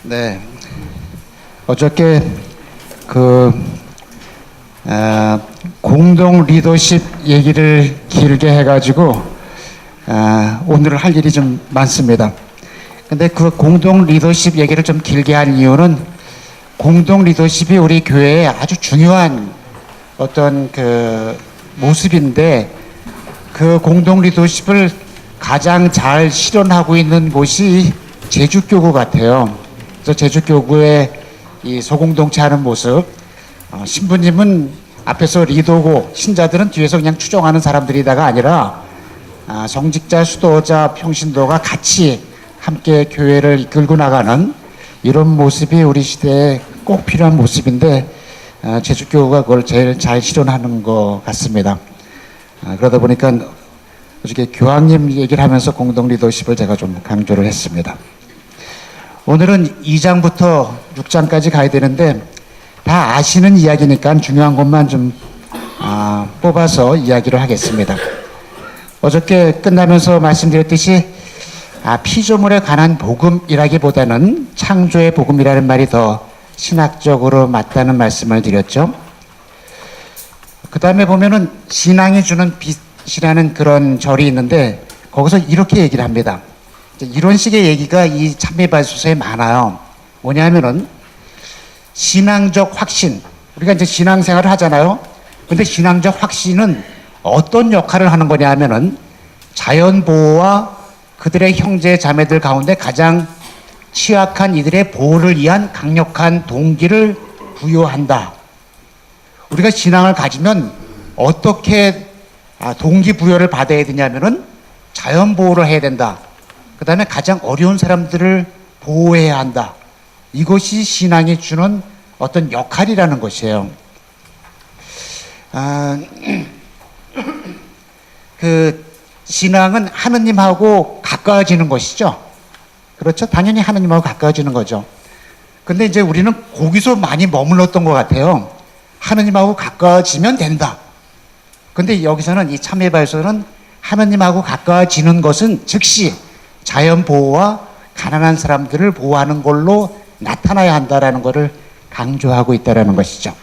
네, 어저께 그 공동 리더십 얘기를 길게 해가지고 오늘 할 일이 좀 많습니다. 근데 그 공동 리더십 얘기를 좀 길게 한 이유는 공동 리더십이 우리 교회에 아주 중요한 어떤 그 모습인데 그 공동 리더십을 가장 잘 실현하고 있는 곳이 제주교구 같아요. 그래서 제주교구의 이 소공동체 하는 모습, 신부님은 앞에서 리더고 신자들은 뒤에서 그냥 추종하는 사람들이다가 아니라 성직자, 수도자, 평신도가 같이 함께 교회를 이끌고 나가는 이런 모습이 우리 시대에 꼭 필요한 모습인데 제주교구가 그걸 제일 잘 실현하는 것 같습니다. 그러다 보니까 어저께 교황님 얘기를 하면서 공동 리더십을 제가 좀 강조를 했습니다. 오늘은 2장부터 6장까지 가야 되는데 다 아시는 이야기니까 중요한 것만 좀 뽑아서 이야기를 하겠습니다. 어저께 끝나면서 말씀드렸듯이 피조물에 관한 복음이라기보다는 창조의 복음이라는 말이 더 신학적으로 맞다는 말씀을 드렸죠. 그 다음에 보면은 신앙이 주는 빛이라는 그런 절이 있는데 거기서 이렇게 얘기를 합니다. 이런 식의 얘기가 이 참미발소서에 많아요. 뭐냐면은 신앙적 확신, 우리가 이제 신앙생활을 하잖아요. 근데 신앙적 확신은 어떤 역할을 하는 거냐 하면은 자연보호와 그들의 형제 자매들 가운데 가장 취약한 이들의 보호를 위한 강력한 동기를 부여한다. 우리가 신앙을 가지면 어떻게 동기부여를 받아야 되냐면은 자연보호를 해야 된다. 그 다음에 가장 어려운 사람들을 보호해야 한다. 이것이 신앙이 주는 어떤 역할이라는 것이에요. 그 신앙은 하느님하고 가까워지는 것이죠. 그렇죠? 당연히 하느님하고 가까워지는 거죠. 근데 이제 우리는 거기서 많이 머물렀던 것 같아요. 하느님하고 가까워지면 된다. 근데 여기서는 이 참회발소는 하느님하고 가까워지는 것은 즉시 자연 보호와 가난한 사람들을 보호하는 걸로 나타나야 한다라는 것을 강조하고 있다라는 것이죠.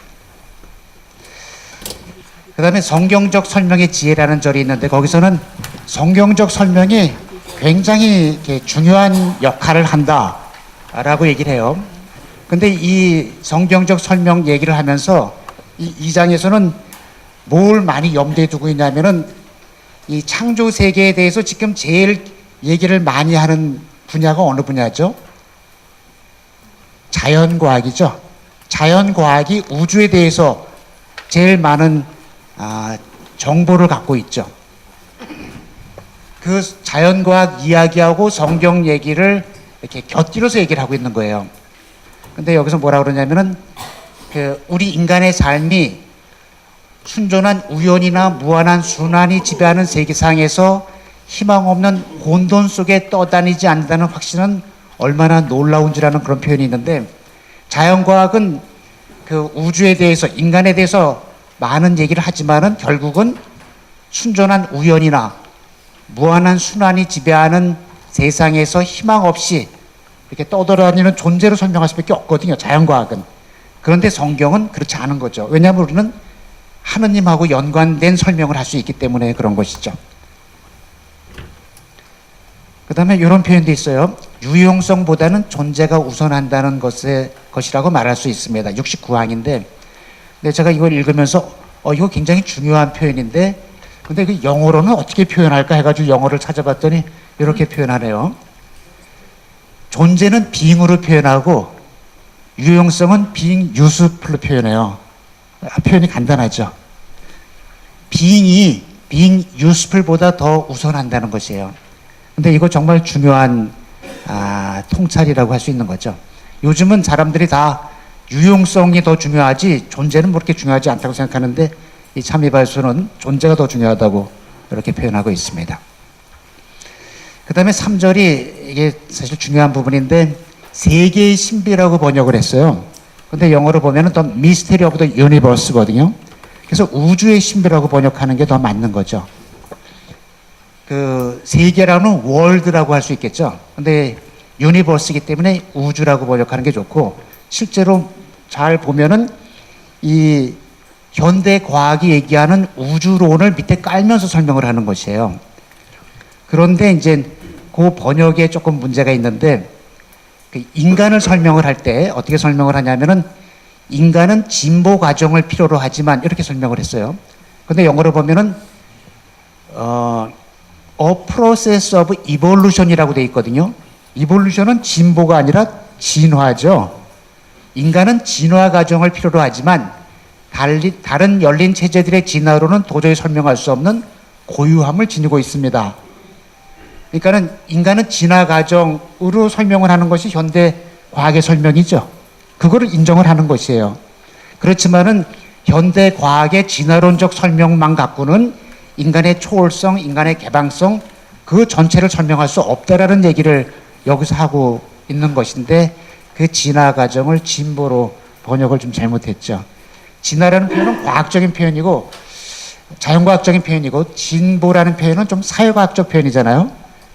그 다음에 성경적 설명의 지혜라는 절이 있는데 거기서는 성경적 설명이 굉장히 중요한 역할을 한다라고 얘기를 해요. 근데 이 성경적 설명 얘기를 하면서 이 2장에서는 뭘 많이 염두에 두고 있냐면은 이 창조 세계에 대해서 지금 제일 얘기를 많이 하는 분야가 어느 분야죠? 자연과학이죠. 자연과학이 우주에 대해서 제일 많은 정보를 갖고 있죠. 그 자연과학 이야기하고 성경 얘기를 이렇게 곁들여서 얘기를 하고 있는 거예요. 근데 여기서 뭐라 그러냐면은 우리 인간의 삶이 순전한 우연이나 무한한 순환이 지배하는 세계상에서 희망 없는 혼돈 속에 떠다니지 않는다는 확신은 얼마나 놀라운지라는 그런 표현이 있는데 자연과학은 그 우주에 대해서 인간에 대해서 많은 얘기를 하지만은 결국은 순전한 우연이나 무한한 순환이 지배하는 세상에서 희망 없이 이렇게 떠돌아다니는 존재로 설명할 수밖에 없거든요. 자연과학은. 그런데 성경은 그렇지 않은 거죠. 왜냐하면 우리는 하느님하고 연관된 설명을 할 수 있기 때문에 그런 것이죠. 그 다음에 이런 표현도 있어요. 유용성보다는 존재가 우선한다는 것이라고 말할 수 있습니다. 69항인데 근데 제가 이걸 읽으면서 이거 굉장히 중요한 표현인데 근데 그 영어로는 어떻게 표현할까 해가지고 영어를 찾아봤더니 이렇게 표현하네요. 존재는 being으로 표현하고 유용성은 being useful로 표현해요. 표현이 간단하죠. being useful보다 더 우선한다는 것이에요. 근데 이거 정말 중요한 통찰이라고 할 수 있는 거죠. 요즘은 사람들이 다 유용성이 더 중요하지 존재는 그렇게 중요하지 않다고 생각하는데 이 참미발소는 존재가 더 중요하다고 이렇게 표현하고 있습니다. 그 다음에 3절이 이게 사실 중요한 부분인데 세계의 신비라고 번역을 했어요. 근데 영어로 보면은 더 Mystery of the Universe거든요. 그래서 우주의 신비라고 번역하는 게 더 맞는 거죠. 그 세계라는 월드라고 할 수 있겠죠. 근데 유니버스이기 때문에 우주라고 번역하는 게 좋고, 실제로 잘 보면은 이 현대 과학이 얘기하는 우주론을 밑에 깔면서 설명을 하는 것이에요. 그런데 이제 그 번역에 조금 문제가 있는데, 그 인간을 설명을 할 때 어떻게 설명을 하냐면은 인간은 진보 과정을 필요로 하지만 이렇게 설명을 했어요. 근데 영어로 보면은 a process of evolution이라고 돼 있거든요. evolution은 진보가 아니라 진화죠. 인간은 진화 과정을 필요로 하지만 다른 열린 체제들의 진화로는 도저히 설명할 수 없는 고유함을 지니고 있습니다. 그러니까는 인간은 진화 과정으로 설명을 하는 것이 현대 과학의 설명이죠. 그거를 인정을 하는 것이에요. 그렇지만은 현대 과학의 진화론적 설명만 갖고는 인간의 초월성, 인간의 개방성 그 전체를 설명할 수 없다라는 얘기를 여기서 하고 있는 것인데, 그 진화 과정을 진보로 번역을 좀 잘못했죠. 진화라는 표현은 과학적인 표현이고 자연과학적인 표현이고, 진보라는 표현은 좀 사회과학적 표현이잖아요.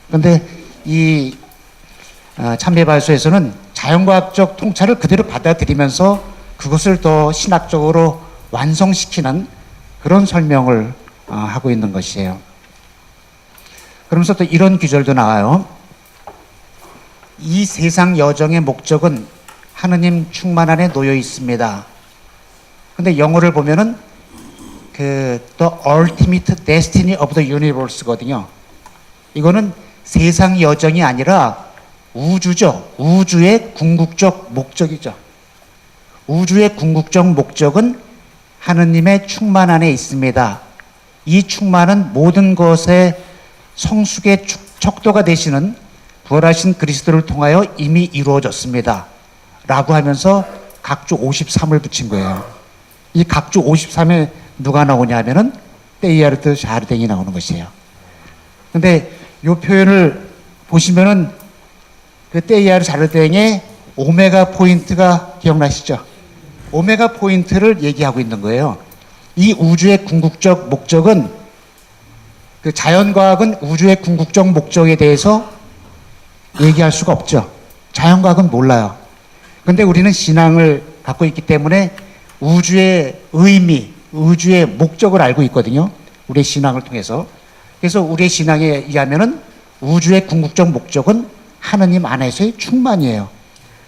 그런데 이 참배발소에서는 자연과학적 통찰을 그대로 받아들이면서 그것을 더 신학적으로 완성시키는 그런 설명을 하고 있는 것이에요. 그러면서 또 이런 구절도 나와요. 이 세상 여정의 목적은 하느님 충만 안에 놓여 있습니다. 근데 영어를 보면은 the ultimate destiny of the universe거든요. 이거는 세상 여정이 아니라 우주죠. 우주의 궁극적 목적이죠. 우주의 궁극적 목적은 하느님의 충만 안에 있습니다. 이 충만은 모든 것의 성숙의 척도가 되시는 부활하신 그리스도를 통하여 이미 이루어졌습니다. 라고 하면서 각주 53을 붙인 거예요. 이 각주 53에 누가 나오냐 하면은 테일하르트 샤르댕이 나오는 것이에요. 근데 이 표현을 보시면은 그 테일하르트 샤르댕의 오메가 포인트가 기억나시죠? 오메가 포인트를 얘기하고 있는 거예요. 이 우주의 궁극적 목적은, 그 자연과학은 우주의 궁극적 목적에 대해서 얘기할 수가 없죠. 자연과학은 몰라요. 근데 우리는 신앙을 갖고 있기 때문에 우주의 의미, 우주의 목적을 알고 있거든요. 우리의 신앙을 통해서. 그래서 우리의 신앙에 의하면은 우주의 궁극적 목적은 하느님 안에서의 충만이에요.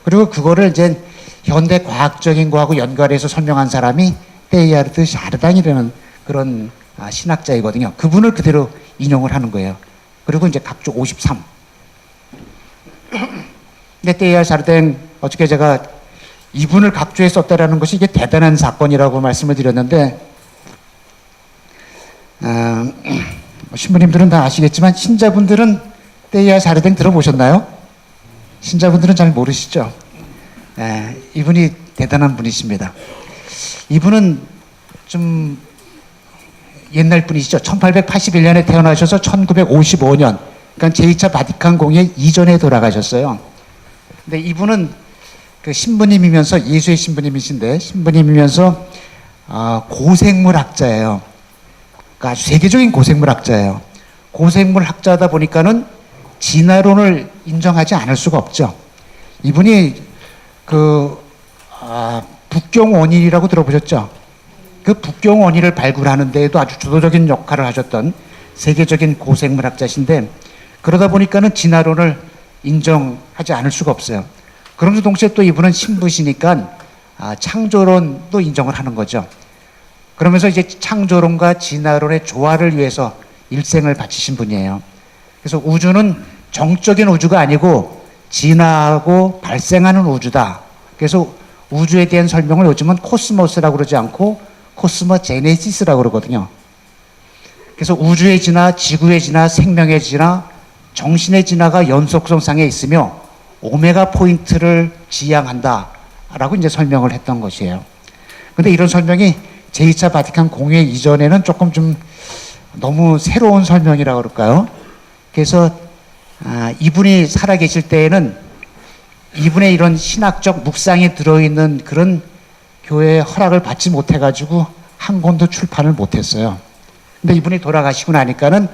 그리고 그거를 이제 현대 과학적인 거하고 연결해서 설명한 사람이 테일하르트 샤르당이라는 그런 신학자이거든요. 그분을 그대로 인용을 하는 거예요. 그리고 이제 각주 53. 근데 테일하르트 샤르당 어저께 제가 이분을 각주에 썼다라는 것이 이게 대단한 사건이라고 말씀을 드렸는데, 신부님들은 다 아시겠지만 신자분들은 테일하르트 샤르당 들어보셨나요? 신자분들은 잘 모르시죠? 이분이 대단한 분이십니다. 이분은 좀 옛날 분이시죠. 1881년에 태어나셔서 1955년, 그러니까 제2차 바티칸 공회 이전에 돌아가셨어요. 근데 이분은 그 신부님이면서, 예수의 신부님이신데, 신부님이면서 고생물 학자예요. 그러니까 아주 세계적인 고생물 학자예요. 고생물 학자다 보니까는 진화론을 인정하지 않을 수가 없죠. 이분이 북경 원인이라고 들어보셨죠? 그 북경 원인을 발굴하는 데에도 아주 주도적인 역할을 하셨던 세계적인 고생물 학자신데, 그러다 보니까는 진화론을 인정하지 않을 수가 없어요. 그러면서 동시에 또 이분은 신부시니까 창조론도 인정을 하는 거죠. 그러면서 이제 창조론과 진화론의 조화를 위해서 일생을 바치신 분이에요. 그래서 우주는 정적인 우주가 아니고 진화하고 발생하는 우주다. 그래서 우주에 대한 설명을 요즘은 코스모스라고 그러지 않고 코스모제네시스라고 그러거든요. 그래서 우주의 진화, 지구의 진화, 생명의 진화, 정신의 진화가 연속성상에 있으며 오메가 포인트를 지향한다라고 이제 설명을 했던 것이에요. 근데 이런 설명이 제2차 바티칸 공회 이전에는 조금 좀 너무 새로운 설명이라고 그럴까요? 그래서 이분이 살아계실 때에는 이분의 이런 신학적 묵상이 들어있는 그런 교회의 허락을 받지 못해가지고 한 권도 출판을 못했어요. 근데 이분이 돌아가시고 나니까는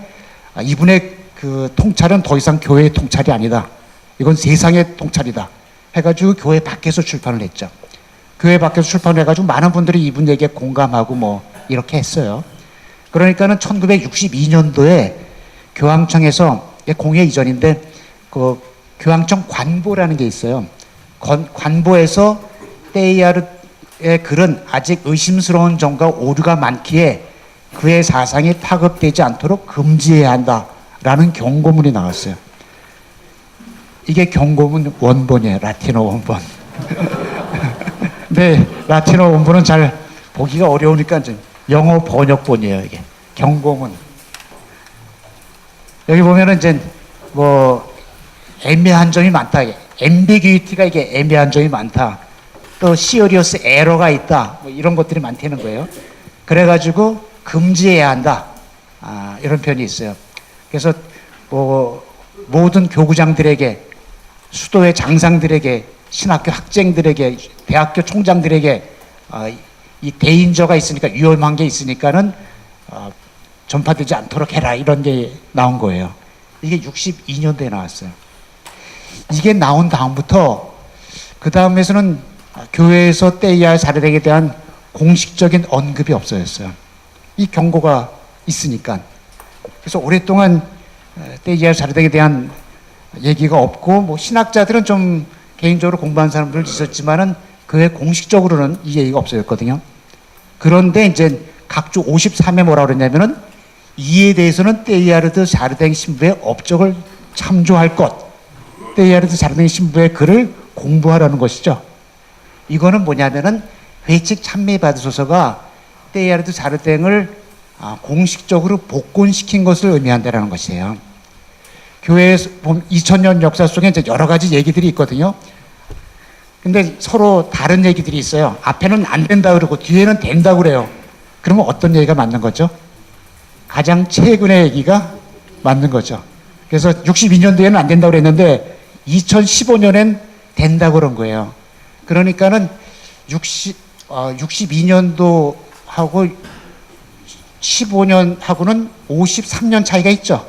이분의 그 통찰은 더 이상 교회의 통찰이 아니다, 이건 세상의 통찰이다 해가지고 교회 밖에서 출판을 했죠. 교회 밖에서 출판을 해가지고 많은 분들이 이분 얘기에 공감하고 뭐 이렇게 했어요. 그러니까는 1962년도에 교황청에서, 공회 이전인데 그 교황청 관보라는 게 있어요. 관보에서 테이야르의 글은 아직 의심스러운 점과 오류가 많기에 그의 사상이 파급되지 않도록 금지해야 한다라는 경고문이 나왔어요. 이게 경고문 원본이에요. 라틴어 원본. 근데 라틴어 원본은 잘 보기가 어려우니까 이제 영어 번역본이에요. 이게 경고문. 여기 보면은 이제 뭐 애매한 점이 많다. 앰비기티가 이게 애매한 점이 많다. 또 시어리어스 에러가 있다. 뭐 이런 것들이 많다는 거예요. 그래가지고 금지해야 한다. 이런 표현이 있어요. 그래서 뭐 모든 교구장들에게, 수도의 장상들에게, 신학교 학생들에게, 대학교 총장들에게 이 대인저가 있으니까, 위험한 게 있으니까는 전파되지 않도록 해라, 이런 게 나온 거예요. 이게 62년도에 나왔어요. 이게 나온 다음부터 그 다음에서는 교회에서 테이야르 사르댕에 대한 공식적인 언급이 없어졌어요. 이 경고가 있으니까. 그래서 오랫동안 테이야르 사르댕에 대한 얘기가 없고, 뭐 신학자들은 좀 개인적으로 공부한 사람들 있었지만은 그에 공식적으로는 이 얘기가 없어졌거든요. 그런데 이제 각주 53에 뭐라 그랬냐면은 이에 대해서는 테이야르 드 사르댕 신부의 업적을 참조할 것, 테이야르 드 사르댕 신부의 글을 공부하라는 것이죠. 이거는 뭐냐면은 회칙 참미받으소서가 테이야르 드 사르댕을 공식적으로 복권시킨 것을 의미한다는 것이에요. 교회에서 2000년 역사 속에 이제 여러 가지 얘기들이 있거든요. 근데 서로 다른 얘기들이 있어요. 앞에는 안 된다 그러고 뒤에는 된다 그래요. 그러면 어떤 얘기가 맞는 거죠? 가장 최근의 얘기가 맞는 거죠. 그래서 62년도에는 안 된다고 그랬는데 2015년엔 된다고 그런 거예요. 그러니까는 62년도하고 15년하고는 53년 차이가 있죠.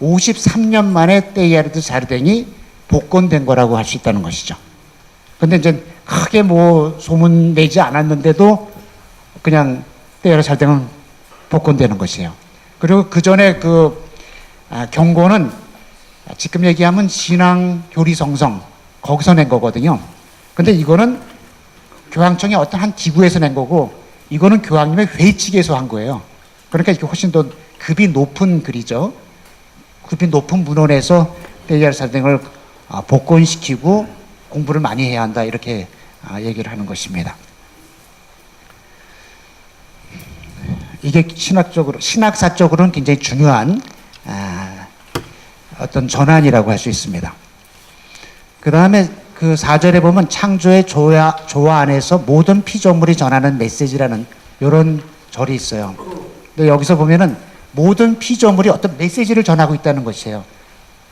53년 만에 테이야르 드 사르댕이 복권된 거라고 할 수 있다는 것이죠. 근데 이제 크게 뭐 소문 내지 않았는데도 그냥 테이야르 사르댕은 복권되는 것이에요. 그리고 그 전에 그 경고는 지금 얘기하면 신앙 교리 성성 거기서 낸 거거든요. 근데 이거는 교황청의 어떤 한 기구에서 낸 거고, 이거는 교황님의 회칙에서 한 거예요. 그러니까 이게 훨씬 더 급이 높은 글이죠. 급이 높은 문헌에서 테이야르 사르댕을 복권시키고 공부를 많이 해야 한다, 이렇게 얘기를 하는 것입니다. 이게 신학사적으로는 굉장히 중요한 어떤 전환이라고 할 수 있습니다. 그 다음에 그 4절에 보면 창조의 조화 안에서 모든 피조물이 전하는 메시지라는 이런 절이 있어요. 근데 여기서 보면은 모든 피조물이 어떤 메시지를 전하고 있다는 것이에요.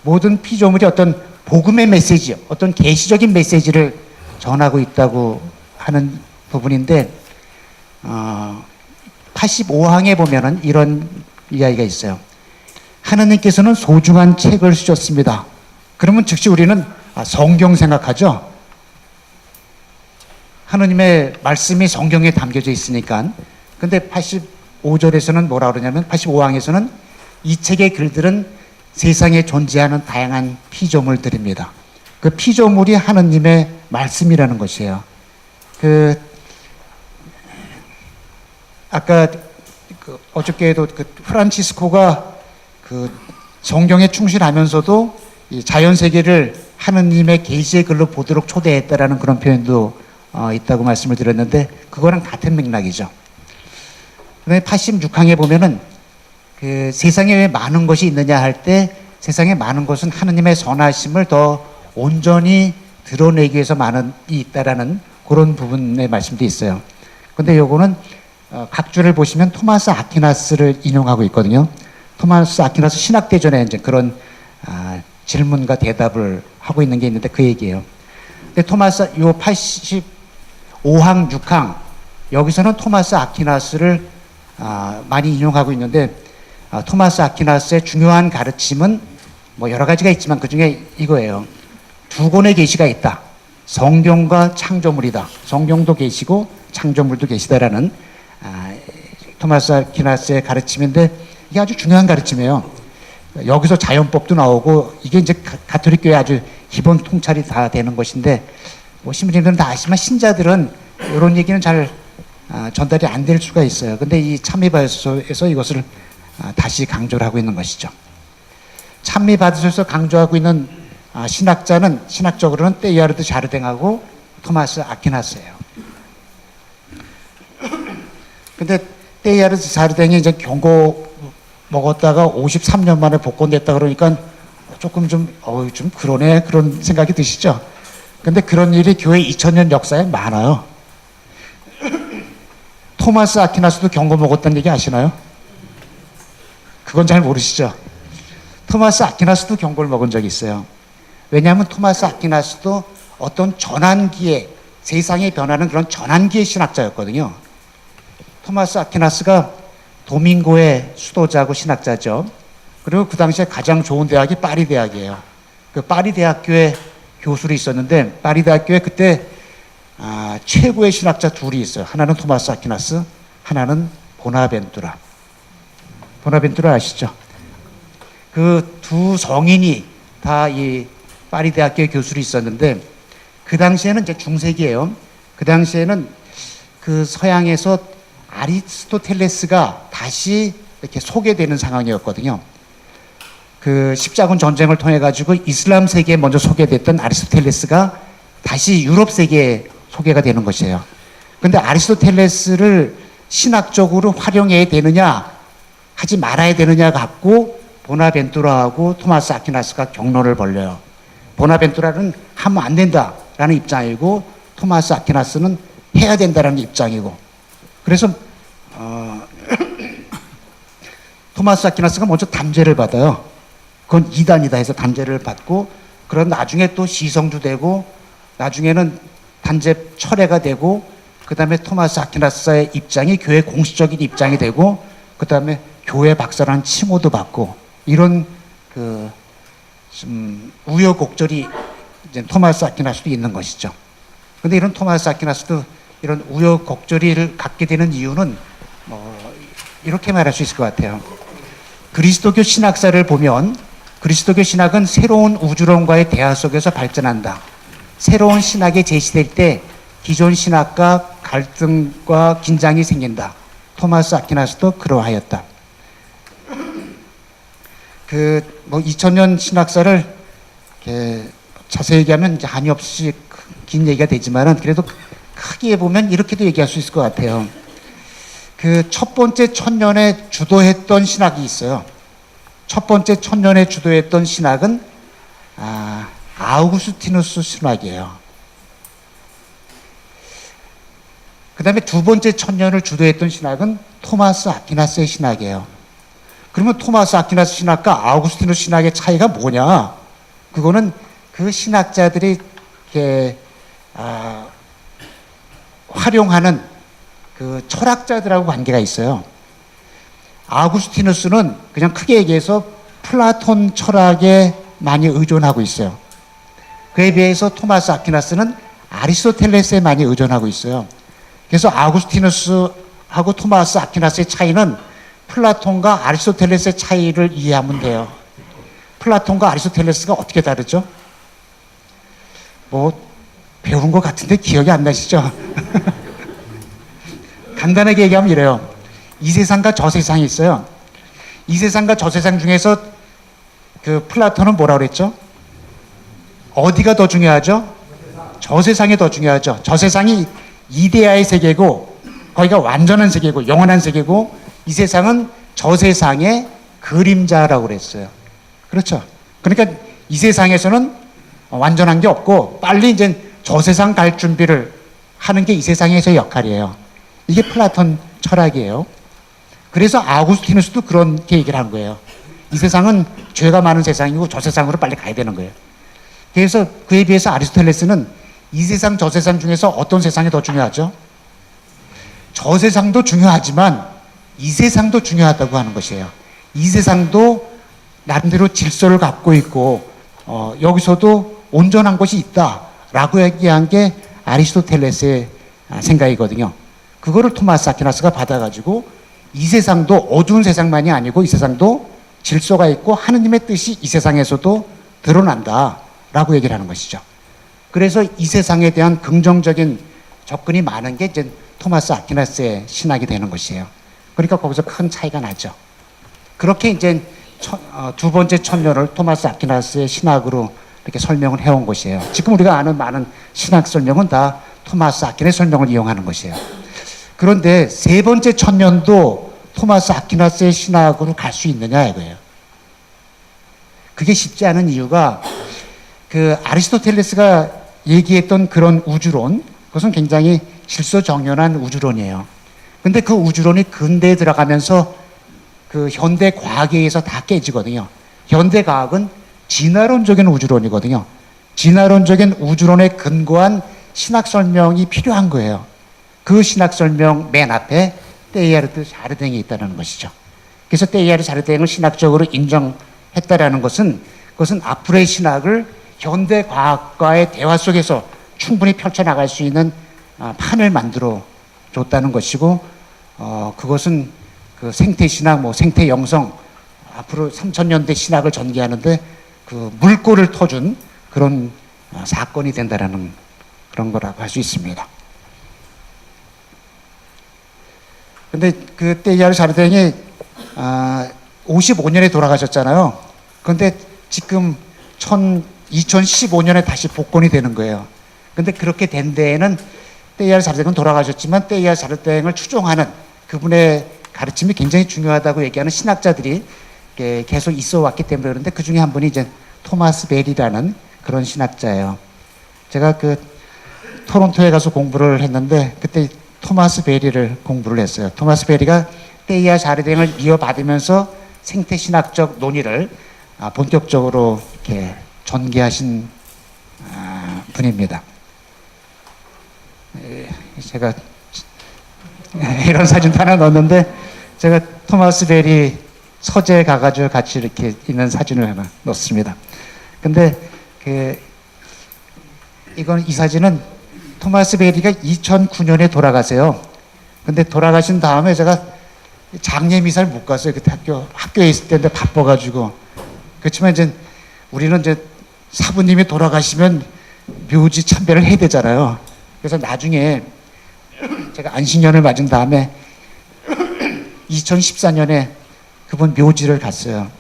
모든 피조물이 어떤 복음의 메시지, 어떤 계시적인 메시지를 전하고 있다고 하는 부분인데, 85항에 보면은 이런 이야기가 있어요. 하나님께서는 소중한 책을 쓰셨습니다. 그러면 즉시 우리는 성경 생각하죠. 하나님의 말씀이 성경에 담겨져 있으니까. 근데 85절에서는 뭐라 그러냐면, 85항에서는 이 책의 글들은 세상에 존재하는 다양한 피조물들입니다. 그 피조물이 하나님의 말씀이라는 것이에요. 아까 어저께도 프란치스코가 성경에 충실하면서도 이 자연 세계를 하느님의 계시의 글로 보도록 초대했다라는 그런 표현도 있다고 말씀을 드렸는데, 그거랑 같은 맥락이죠. 그다음에 86항에 보면은 그 세상에 왜 많은 것이 있느냐 할 때, 세상에 많은 것은 하느님의 선하심을 더 온전히 드러내기 위해서 많은 이 있다라는 그런 부분의 말씀도 있어요. 근데 요거는 각주를 보시면 토마스 아퀴나스를 인용하고 있거든요. 토마스 아퀴나스 신학대전에 이제 그런 질문과 대답을 하고 있는 게 있는데 그 얘기예요. 근데 토마스 요 85항, 6항 여기서는 토마스 아퀴나스를 많이 인용하고 있는데, 토마스 아퀴나스의 중요한 가르침은 뭐 여러 가지가 있지만 그 중에 이거예요. 두 권의 계시가 있다. 성경과 창조물이다. 성경도 계시고 창조물도 계시다라는 토마스 아퀴나스의 가르침인데 이게 아주 중요한 가르침이에요. 여기서 자연법도 나오고 이게 이제 가톨릭 교회 아주 기본 통찰이 다 되는 것인데 뭐 신부님들은 다 아시지만 신자들은 이런 얘기는 잘 전달이 안 될 수가 있어요. 근데 이 찬미바드소에서 이것을 다시 강조를 하고 있는 것이죠. 찬미바드소에서 강조하고 있는 신학자는 신학적으로는 테일하르드 자르댕하고 토마스 아퀴나스예요. 근데 테일하르드 자르댕이 이제 경고 먹었다가 53년 만에 복권됐다 그러니까 조금 좀 그러네 그런 생각이 드시죠? 근데 그런 일이 교회 2000년 역사에 많아요. 토마스 아퀴나스도 경고 먹었다는 얘기 아시나요? 그건 잘 모르시죠? 토마스 아퀴나스도 경고를 먹은 적이 있어요. 왜냐하면 토마스 아퀴나스도 어떤 전환기에 세상이 변하는 그런 전환기의 신학자였거든요. 토마스 아퀴나스가 도밍고의 수도자고 신학자죠. 그리고 그 당시에 가장 좋은 대학이 파리 대학이에요. 그 파리 대학교에 교수로 있었는데 파리 대학교에 그때 최고의 신학자 둘이 있어요. 하나는 토마스 아퀴나스, 하나는 보나벤투라. 보나벤투라 아시죠? 그 두 성인이 다 이 파리 대학교의 교수로 있었는데 그 당시에는 이제 중세기예요. 그 당시에는 그 서양에서 아리스토텔레스가 다시 이렇게 소개되는 상황이었거든요. 그 십자군 전쟁을 통해 가지고 이슬람 세계에 먼저 소개됐던 아리스토텔레스가 다시 유럽 세계에 소개가 되는 것이에요. 근데 아리스토텔레스를 신학적으로 활용해야 되느냐 하지 말아야 되느냐 갖고 보나벤투라하고 토마스 아퀴나스가 경론을 벌려요. 보나벤투라는 하면 안 된다라는 입장이고 토마스 아퀴나스는 해야 된다라는 입장이고 그래서 토마스 아퀴나스가 먼저 단죄를 받아요. 그건 이단이다 해서 단죄를 받고 그런 나중에 또 시성도 되고 나중에는 단죄 철회가 되고 그 다음에 토마스 아퀴나스의 입장이 교회 공식적인 입장이 되고 그 다음에 교회 박사라는 칭호도 받고 이런 좀 우여곡절이 이제 토마스 아퀴나스도 있는 것이죠. 근데 이런 토마스 아퀴나스도 이런 우여곡절을 갖게 되는 이유는 이렇게 말할 수 있을 것 같아요. 그리스도교 신학사를 보면 그리스도교 신학은 새로운 우주론과의 대화 속에서 발전한다. 새로운 신학이 제시될 때 기존 신학과 갈등과 긴장이 생긴다. 토마스 아퀴나스도 그러하였다. 2000년 신학사를 자세히 얘기하면 이제 한이 없이 긴 얘기가 되지만은 그래도 크게 보면 이렇게도 얘기할 수 있을 것 같아요. 그 첫 번째 천년에 주도했던 신학이 있어요. 첫 번째 천년에 주도했던 신학은 아우구스티누스 신학이에요. 그 다음에 두 번째 천년을 주도했던 신학은 토마스 아퀴나스의 신학이에요. 그러면 토마스 아퀴나스 신학과 아우구스티누스 신학의 차이가 뭐냐? 그거는 그 신학자들이 이렇게 활용하는 그 철학자들하고 관계가 있어요. 아우구스티누스는 그냥 크게 얘기해서 플라톤 철학에 많이 의존하고 있어요. 그에 비해서 토마스 아퀴나스는 아리스토텔레스에 많이 의존하고 있어요. 그래서 아우구스티누스하고 토마스 아퀴나스의 차이는 플라톤과 아리스토텔레스의 차이를 이해하면 돼요. 플라톤과 아리스토텔레스가 어떻게 다르죠? 배운 것 같은데 기억이 안 나시죠? 간단하게 얘기하면 이래요. 이 세상과 저 세상이 있어요. 이 세상과 저 세상 중에서 그 플라톤은 뭐라고 그랬죠? 어디가 더 중요하죠? 저 세상이 더 중요하죠. 저 세상이 이데아의 세계고 거기가 완전한 세계고 영원한 세계고 이 세상은 저 세상의 그림자라고 그랬어요. 그렇죠. 그러니까 이 세상에서는 완전한 게 없고 빨리 이제 저 세상 갈 준비를 하는 게 이 세상에서의 역할이에요. 이게 플라톤 철학이에요. 그래서 아우구스티누스도 그렇게 얘기를 한 거예요. 이 세상은 죄가 많은 세상이고 저 세상으로 빨리 가야 되는 거예요. 그래서 그에 비해서 아리스토텔레스는 이 세상 저 세상 중에서 어떤 세상이 더 중요하죠? 저 세상도 중요하지만 이 세상도 중요하다고 하는 것이에요. 이 세상도 나름대로 질서를 갖고 있고 여기서도 온전한 것이 있다라고 얘기한 게 아리스토텔레스의 생각이거든요. 그거를 토마스 아퀴나스가 받아가지고 이 세상도 어두운 세상만이 아니고 이 세상도 질서가 있고 하느님의 뜻이 이 세상에서도 드러난다라고 얘기를 하는 것이죠. 그래서 이 세상에 대한 긍정적인 접근이 많은 게 이제 토마스 아퀴나스의 신학이 되는 것이에요. 그러니까 거기서 큰 차이가 나죠. 그렇게 이제 두 번째 천년을 토마스 아퀴나스의 신학으로 이렇게 설명을 해온 것이에요. 지금 우리가 아는 많은 신학 설명은 다 토마스 아퀴나스의 설명을 이용하는 것이에요. 그런데 세 번째 천년도 토마스 아퀴나스의 신학으로 갈 수 있느냐 이거예요. 그게 쉽지 않은 이유가 그 아리스토텔레스가 얘기했던 그런 우주론, 그것은 굉장히 질서정연한 우주론이에요. 근데 그 우주론이 근대에 들어가면서 그 현대 과학에 의해서 다 깨지거든요. 현대 과학은 진화론적인 우주론이거든요. 진화론적인 우주론에 근거한 신학 설명이 필요한 거예요. 그 신학 설명 맨 앞에 테일하르드 샤르댕이 있다는 것이죠. 그래서 테일하르드 샤르댕을 신학적으로 인정했다라는 것은 그것은 앞으로의 신학을 현대 과학과의 대화 속에서 충분히 펼쳐나갈 수 있는 판을 만들어 줬다는 것이고, 그것은 그 생태신학, 생태영성, 앞으로 3000년대 신학을 전개하는데 그 물꼬를 터준 그런 사건이 된다라는 그런 거라고 할 수 있습니다. 근데 그 테일하르드 샤르댕이 55년에 돌아가셨잖아요. 그런데 지금 2015년에 다시 복권이 되는 거예요. 근데 그렇게 된 데에는 테일하르드 샤르댕은 돌아가셨지만 테일하르드 샤르댕을 추종하는 그분의 가르침이 굉장히 중요하다고 얘기하는 신학자들이 계속 있어 왔기 때문에 그런데 그 중에 한 분이 이제 토마스 벨이라는 그런 신학자예요. 제가 그 토론토에 가서 공부를 했는데 그때 토마스 베리를 공부를 했어요. 토마스 베리가 테일하르드 샤르댕을 이어받으면서 생태신학적 논의를 본격적으로 이렇게 전개하신 분입니다. 제가 이런 사진도 하나 넣었는데 제가 토마스 베리 서재에 가가지고 같이 이렇게 있는 사진을 하나 넣었습니다. 근데 이 사진은 토마스 베리가 2009년에 돌아가세요. 근데 돌아가신 다음에 제가 장례 미사를 못 갔어요. 그때 학교에 있을 때인데 바빠가지고. 그렇지만 이제 우리는 이제 사부님이 돌아가시면 묘지 참배를 해야 되잖아요. 그래서 나중에 제가 안식년을 맞은 다음에 2014년에 그분 묘지를 갔어요.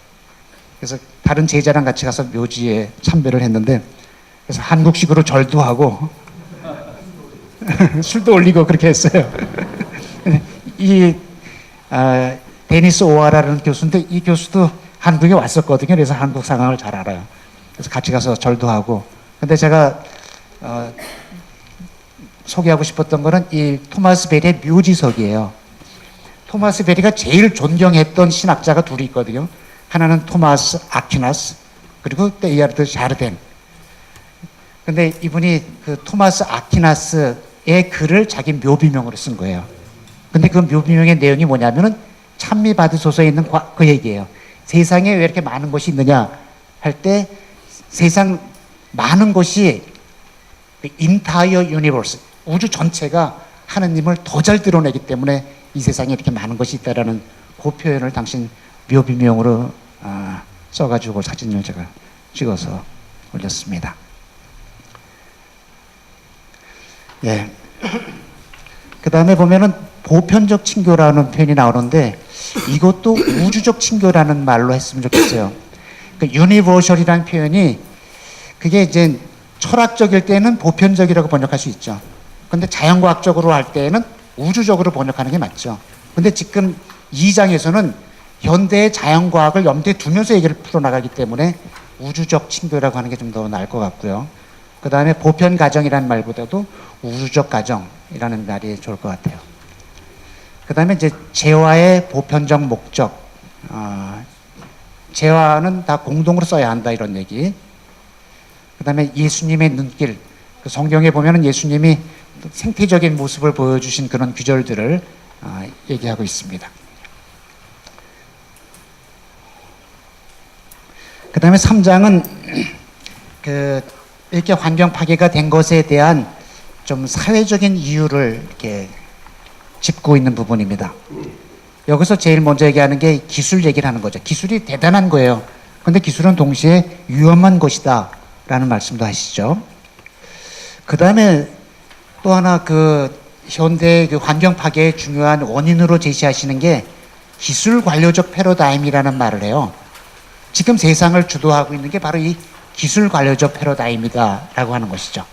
그래서 다른 제자랑 같이 가서 묘지에 참배를 했는데 그래서 한국식으로 절도 하고 술도 올리고 그렇게 했어요. 데니스 오하라라는 교수인데 이 교수도 한국에 왔었거든요. 그래서 한국 상황을 잘 알아요. 그래서 같이 가서 절도 하고. 근데 제가 소개하고 싶었던 거는 이 토마스 베리의 묘지석이에요. 토마스 베리가 제일 존경했던 신학자가 둘이 있거든요. 하나는 토마스 아퀴나스 그리고 테일하르드 샤르댕. 근데 이분이 그 토마스 아퀴나스의 글을 자기 묘비명으로 쓴 거예요. 근데 그 묘비명의 내용이 뭐냐면은 찬미 받으소서에 있는 그 얘기예요. 세상에 왜 이렇게 많은 것이 있느냐 할 때 세상 많은 것이 entire universe 우주 전체가 하느님을 더 잘 드러내기 때문에 이 세상에 이렇게 많은 것이 있다라는 그 표현을 당신 묘비명으로 써가지고 사진을 제가 찍어서 올렸습니다. 예. 그 다음에 보면은 보편적 친교라는 표현이 나오는데 이것도 우주적 친교라는 말로 했으면 좋겠어요. 그 universal이라는 표현이 그게 이제 철학적일 때는 보편적이라고 번역할 수 있죠. 근데 자연과학적으로 할 때는 우주적으로 번역하는 게 맞죠. 근데 지금 2장에서는 현대의 자연과학을 염두에 두면서 얘기를 풀어나가기 때문에 우주적 친교라고 하는 게 좀 더 나을 것 같고요. 그 다음에 보편가정이라는 말보다도 우주적 가정이라는 말이 좋을 것 같아요. 그 다음에 이제 재화의 보편적 목적, 재화는 다 공동으로 써야 한다 이런 얘기. 그 다음에 예수님의 눈길, 그 성경에 보면은 예수님이 생태적인 모습을 보여주신 그런 구절들을 얘기하고 있습니다. 그 다음에 3장은 그 이렇게 환경 파괴가 된 것에 대한 좀 사회적인 이유를 이렇게 짚고 있는 부분입니다. 여기서 제일 먼저 얘기하는 게 기술 얘기를 하는 거죠. 기술이 대단한 거예요. 그런데 기술은 동시에 위험한 것이다 라는 말씀도 하시죠. 그 다음에 또 하나 그 현대 그 환경 파괴의 중요한 원인으로 제시하시는 게 기술 관료적 패러다임이라는 말을 해요. 지금 세상을 주도하고 있는 게 바로 이 기술 관료적 패러다임이다 라고 하는 것이죠.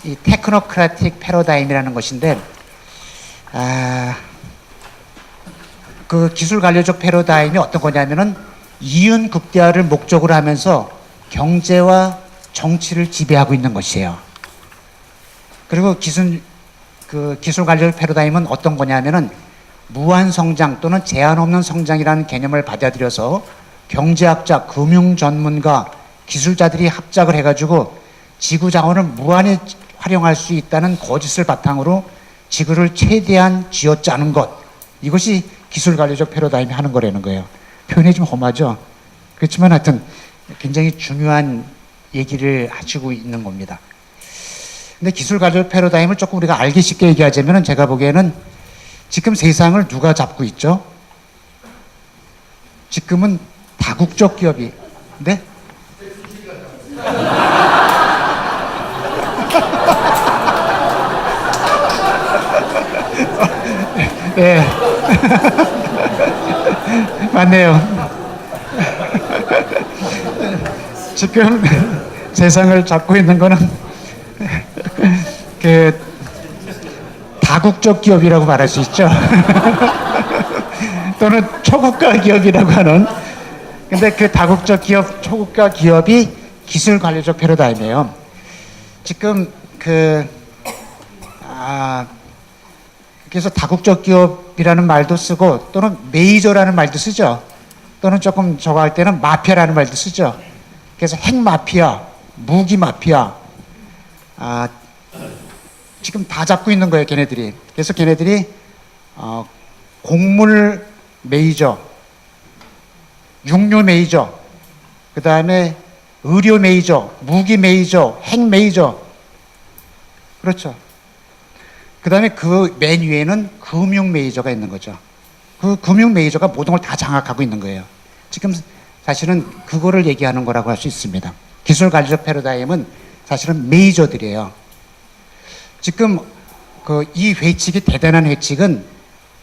이 테크노크라틱 패러다임이라는 것인데, 그 기술 관료적 패러다임이 어떤 거냐면은 이윤 극대화를 목적으로 하면서 경제와 정치를 지배하고 있는 것이에요. 그리고 기술 관료적 패러다임은 어떤 거냐면은 무한 성장 또는 제한 없는 성장이라는 개념을 받아들여서 경제학자, 금융 전문가, 기술자들이 합작을 해가지고 지구 자원을 무한히 활용할 수 있다는 거짓을 바탕으로 지구를 최대한 쥐어짜는 것, 이것이 기술 관료적 패러다임이 하는 거라는 거예요. 표현이 좀 험하죠. 그렇지만 하여튼 굉장히 중요한 얘기를 하시고 있는 겁니다. 근데 기술 관료적 패러다임을 조금 우리가 알기 쉽게 얘기하자면 제가 보기에는 지금 세상을 누가 잡고 있죠? 지금은 다국적 기업이, 네? 예. 맞네요. 지금 세상을 잡고 있는 거는 그 다국적 기업이라고 말할 수 있죠. 또는 초국가 기업이라고 하는. 근데 그 다국적 기업, 초국가 기업이 기술 관료적 패러다임이에요. 지금 그래서 다국적 기업이라는 말도 쓰고 또는 메이저라는 말도 쓰죠. 또는 조금 저거 할 때는 마피아라는 말도 쓰죠. 그래서 핵 마피아, 무기 마피아, 지금 다 잡고 있는 거예요, 걔네들이. 그래서 걔네들이 곡물 메이저, 육류 메이저, 그 다음에 의료 메이저, 무기 메이저, 핵 메이저. 그렇죠. 그 다음에 그 맨 위에는 금융 메이저가 있는 거죠. 그 금융 메이저가 모든 걸 다 장악하고 있는 거예요. 지금 사실은 그거를 얘기하는 거라고 할 수 있습니다. 기술 관료적 패러다임은 사실은 메이저들이에요. 지금 이 회칙이 대단한 회칙은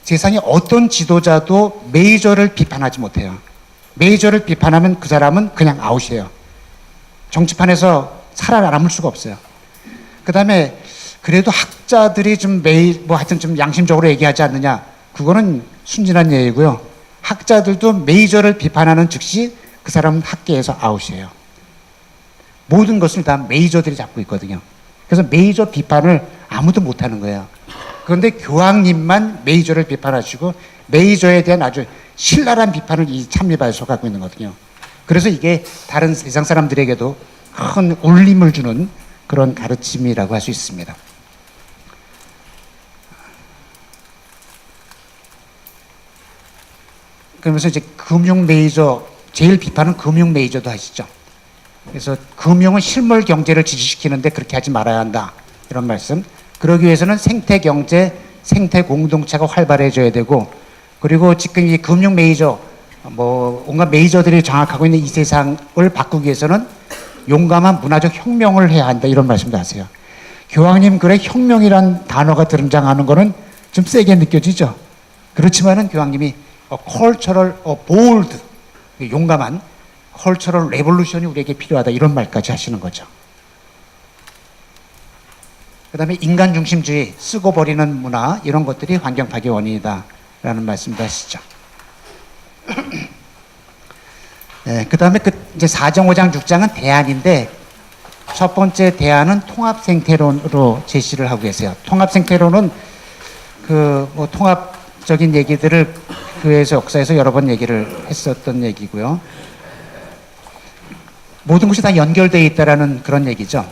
세상에 어떤 지도자도 메이저를 비판하지 못해요. 메이저를 비판하면 그 사람은 그냥 아웃이에요. 정치판에서 살아남을 수가 없어요. 그 다음에 그래도 학자들이 좀 하여튼 좀 양심적으로 얘기하지 않느냐. 그거는 순진한 얘기고요. 학자들도 메이저를 비판하는 즉시 그 사람은 학계에서 아웃이에요. 모든 것을 다 메이저들이 잡고 있거든요. 그래서 메이저 비판을 아무도 못하는 거예요. 그런데 교황님만 메이저를 비판하시고 메이저에 대한 아주 신랄한 비판을 이 찬미바에서 갖고 있는 거거든요. 그래서 이게 다른 세상 사람들에게도 큰 울림을 주는 그런 가르침이라고 할 수 있습니다. 그러면서 이제 금융 메이저, 제일 비판은 금융 메이저도 하시죠. 그래서 금융은 실물 경제를 지지시키는데 그렇게 하지 말아야 한다. 이런 말씀. 그러기 위해서는 생태 경제, 생태 공동체가 활발해져야 되고, 그리고 지금 이 금융 메이저, 온갖 메이저들이 장악하고 있는 이 세상을 바꾸기 위해서는 용감한 문화적 혁명을 해야 한다. 이런 말씀도 하세요. 교황님 글에 혁명이란 단어가 등장하는 거는 좀 세게 느껴지죠. 그렇지만은 교황님이 cultural bold, 용감한 cultural revolution이 우리에게 필요하다. 이런 말까지 하시는 거죠. 그 다음에 인간 중심주의, 쓰고 버리는 문화, 이런 것들이 환경 파괴 원인이다. 라는 말씀도 하시죠. 네, 그 다음에 이제 4정, 5장, 6장은 대안인데, 첫 번째 대안은 통합 생태론으로 제시를 하고 계세요. 통합 생태론은 통합적인 얘기들을 교회에서 역사에서 여러 번 얘기를 했었던 얘기고요. 모든 것이 다 연결되어 있다라는 그런 얘기죠.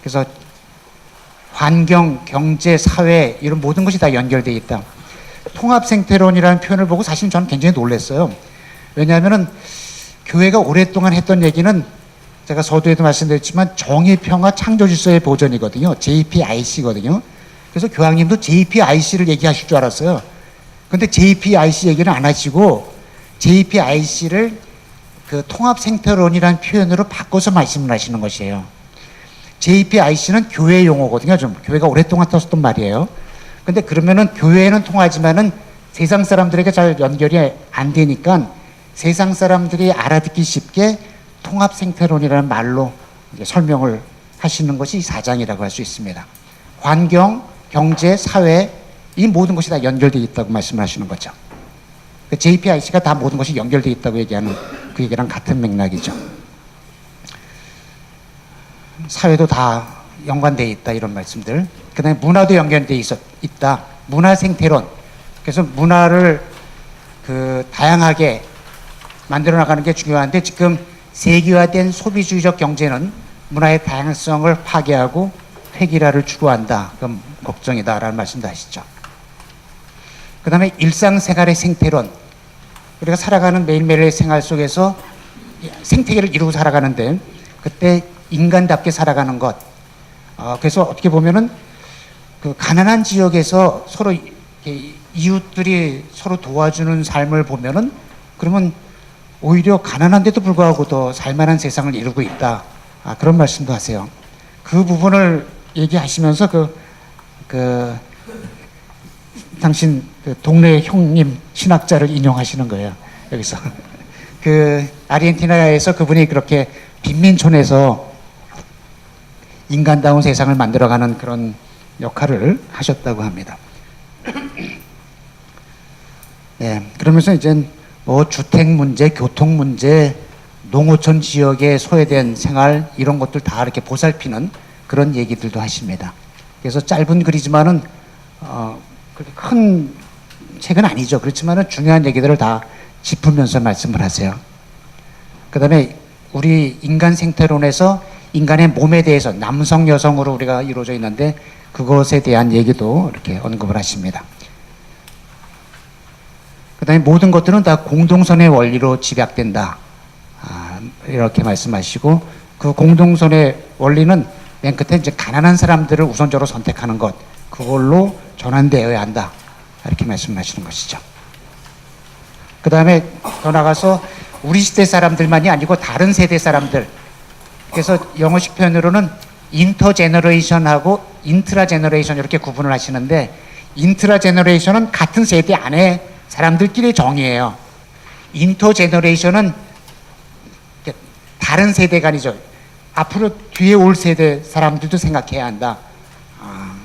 그래서 환경, 경제, 사회 이런 모든 것이 다 연결되어 있다. 통합 생태론이라는 표현을 보고 사실 저는 굉장히 놀랐어요. 왜냐하면은 교회가 오랫동안 했던 얘기는 제가 서두에도 말씀드렸지만 정의평화 창조질서의 보존이거든요. JPIC거든요. 그래서 교황님도 JPIC를 얘기하실 줄 알았어요. 근데 JPIC 얘기는 안 하시고 JPIC를 그 통합생태론이라는 표현으로 바꿔서 말씀을 하시는 것이에요. JPIC는 교회 용어거든요. 좀 교회가 오랫동안 썼던 말이에요. 근데 그러면은 교회는 통하지만은 세상 사람들에게 잘 연결이 안 되니까 세상 사람들이 알아듣기 쉽게 통합생태론이라는 말로 설명을 하시는 것이 사장이라고 할 수 있습니다. 환경, 경제, 사회 이 모든 것이 다 연결되어 있다고 말씀을 하시는 거죠. JPIC가 다 모든 것이 연결되어 있다고 얘기하는 그 얘기랑 같은 맥락이죠. 사회도 다 연관되어 있다 이런 말씀들. 그 다음에 문화도 연결되어 있다. 문화생태론. 그래서 문화를 그 다양하게 만들어 나가는 게 중요한데 지금 세계화된 소비주의적 경제는 문화의 다양성을 파괴하고 획일화를 추구한다. 그럼 걱정이다라는 말씀도 하시죠. 그 다음에 일상생활의 생태론. 우리가 살아가는 매일매일의 생활 속에서 생태계를 이루고 살아가는데 그때 인간답게 살아가는 것. 그래서 어떻게 보면은 그 가난한 지역에서 서로 이웃들이 서로 도와주는 삶을 보면은 그러면 오히려 가난한데도 불구하고 더 살만한 세상을 이루고 있다. 그런 말씀도 하세요. 그 부분을 얘기하시면서 당신 그 동네 형님 신학자를 인용하시는 거예요. 여기서. 그 아르헨티나에서 그분이 그렇게 빈민촌에서 인간다운 세상을 만들어가는 그런 역할을 하셨다고 합니다. 네, 그러면서 이제 뭐 주택 문제, 교통 문제, 농어촌 지역에 소외된 생활 이런 것들 다 이렇게 보살피는 그런 얘기들도 하십니다. 그래서 짧은 글이지만은 그렇게 큰 책은 아니죠. 그렇지만은 중요한 얘기들을 다 짚으면서 말씀을 하세요. 그 다음에 우리 인간 생태론에서 인간의 몸에 대해서 남성, 여성으로 우리가 이루어져 있는데 그것에 대한 얘기도 이렇게 언급을 하십니다. 그 다음에 모든 것들은 다 공동선의 원리로 집약된다. 이렇게 말씀하시고 그 공동선의 원리는 맨 끝에 이제 가난한 사람들을 우선적으로 선택하는 것. 그걸로 전환되어야 한다. 이렇게 말씀하시는 것이죠. 그 다음에 더 나가서 우리 시대 사람들만이 아니고 다른 세대 사람들. 그래서 영어식 표현으로는 인터제너레이션하고 인트라제너레이션 이렇게 구분을 하시는데 인트라제너레이션은 같은 세대 안에 사람들끼리 정의해요. 인터제너레이션은 다른 세대가 아니죠. 앞으로 뒤에 올 세대 사람들도 생각해야 한다.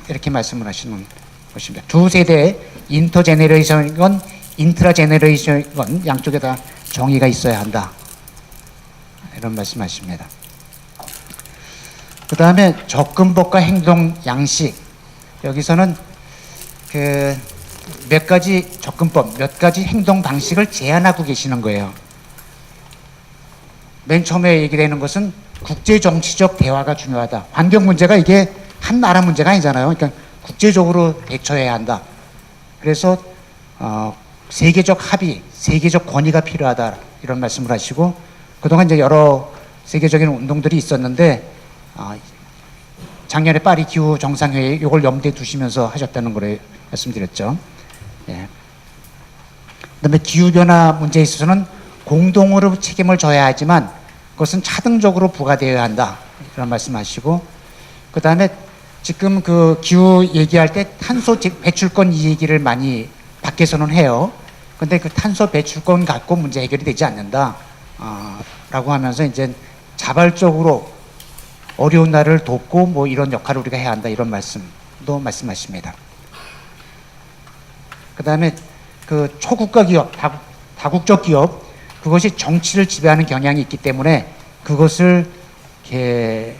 이렇게 말씀을 하시는 것입니다. 두 세대의 인터제너레이션이건 인트라제너레이션이건 양쪽에 다 정의가 있어야 한다. 이런 말씀하십니다. 그 다음에 접근법과 행동 양식. 여기서는 그 몇 가지 접근법, 몇 가지 행동 방식을 제안하고 계시는 거예요. 맨 처음에 얘기되는 것은 국제정치적 대화가 중요하다. 환경 문제가 이게 한 나라 문제가 아니잖아요. 그러니까 국제적으로 대처해야 한다. 그래서 세계적 합의, 세계적 권위가 필요하다. 이런 말씀을 하시고 그동안 이제 여러 세계적인 운동들이 있었는데 작년에 파리 기후 정상회의 이걸 염두에 두시면서 하셨다는 걸 말씀드렸죠. 예. 그다음에 기후 변화 문제에 있어서는 공동으로 책임을 져야 하지만 그것은 차등적으로 부과되어야 한다. 이런 말씀하시고 그다음에 지금 그 기후 얘기할 때 탄소 배출권 이 얘기를 많이 밖에서는 해요. 근데 그 탄소 배출권 갖고 문제 해결이 되지 않는다. 라고 하면서 이제 자발적으로 어려운 나라를 돕고 뭐 이런 역할을 우리가 해야 한다. 이런 말씀도 말씀하십니다. 그 다음에 그 초국가 기업, 다국적 기업, 그것이 정치를 지배하는 경향이 있기 때문에 그것을 이렇게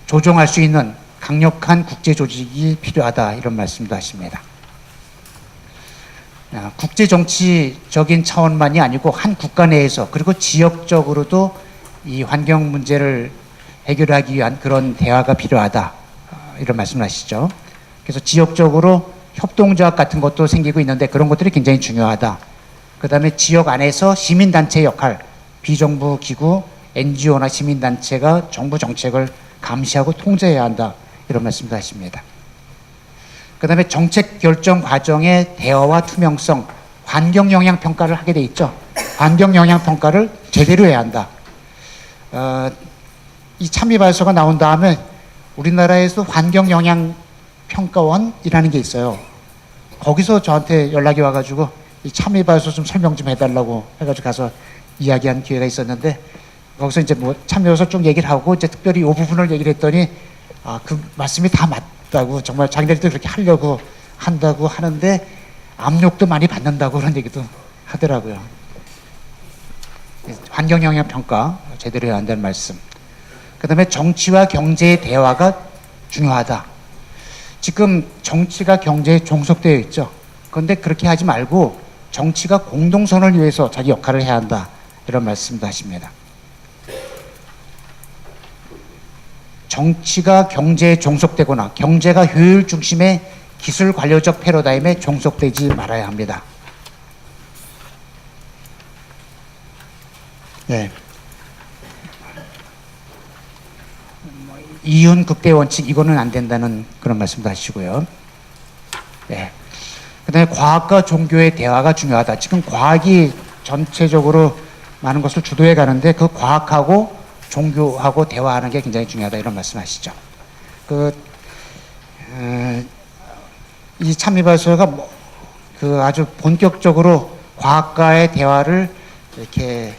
조정할 수 있는 강력한 국제 조직이 필요하다. 이런 말씀도 하십니다. 국제 정치적인 차원만이 아니고 한 국가 내에서 그리고 지역적으로도 이 환경 문제를 해결하기 위한 그런 대화가 필요하다. 이런 말씀을 하시죠. 그래서 지역적으로 협동조합 같은 것도 생기고 있는데 그런 것들이 굉장히 중요하다. 그 다음에 지역 안에서 시민단체 역할, 비정부 기구, NGO나 시민단체가 정부 정책을 감시하고 통제해야 한다. 이런 말씀도 하십니다. 그 다음에 정책 결정 과정의 대화와 투명성, 환경 영향 평가를 하게 돼 있죠. 환경 영향 평가를 제대로 해야 한다. 이 참여발서가 나온 다음에 우리나라에서 환경 영향 평가원이라는 게 있어요. 거기서 저한테 연락이 와가지고 이 참여발서 좀 설명 좀 해달라고 해가지고 가서 이야기한 기회가 있었는데, 거기서 이제 뭐 참여해서 좀 얘기를 하고 이제 특별히 이 부분을 얘기를 했더니 그 말씀이 다 맞다고, 정말 자기들도 그렇게 하려고 한다고 하는데 압력도 많이 받는다고 그런 얘기도 하더라고요. 환경 영향 평가 제대로 해야 한다는 말씀. 그 다음에 정치와 경제의 대화가 중요하다. 지금 정치가 경제에 종속되어 있죠. 그런데 그렇게 하지 말고 정치가 공동선을 위해서 자기 역할을 해야 한다. 이런 말씀도 하십니다. 정치가 경제에 종속되거나 경제가 효율 중심의 기술 관료적 패러다임에 종속되지 말아야 합니다. 네. 이윤 극대 원칙, 이거는 안 된다는 그런 말씀도 하시고요. 네. 그 다음에 과학과 종교의 대화가 중요하다. 지금 과학이 전체적으로 많은 것을 주도해 가는데 그 과학하고 종교하고 대화하는 게 굉장히 중요하다. 이런 말씀 하시죠. 이 참미발서가 아주 본격적으로 과학과의 대화를 이렇게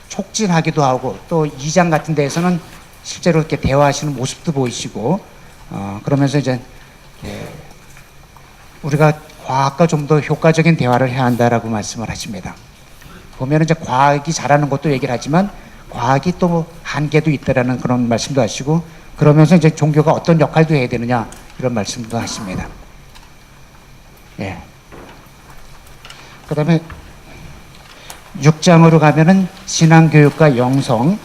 촉진하기도 하고, 또 2장 같은 데에서는 실제로 이렇게 대화하시는 모습도 보이시고, 그러면서 이제 우리가 과학과 좀 더 효과적인 대화를 해야 한다라고 말씀을 하십니다. 보면 이제 과학이 잘하는 것도 얘기를 하지만 과학이 또 한계도 있다라는 그런 말씀도 하시고, 그러면서 이제 종교가 어떤 역할도 해야 되느냐 이런 말씀도 하십니다. 예. 그 다음에 6장으로 가면은 신앙교육과 영성.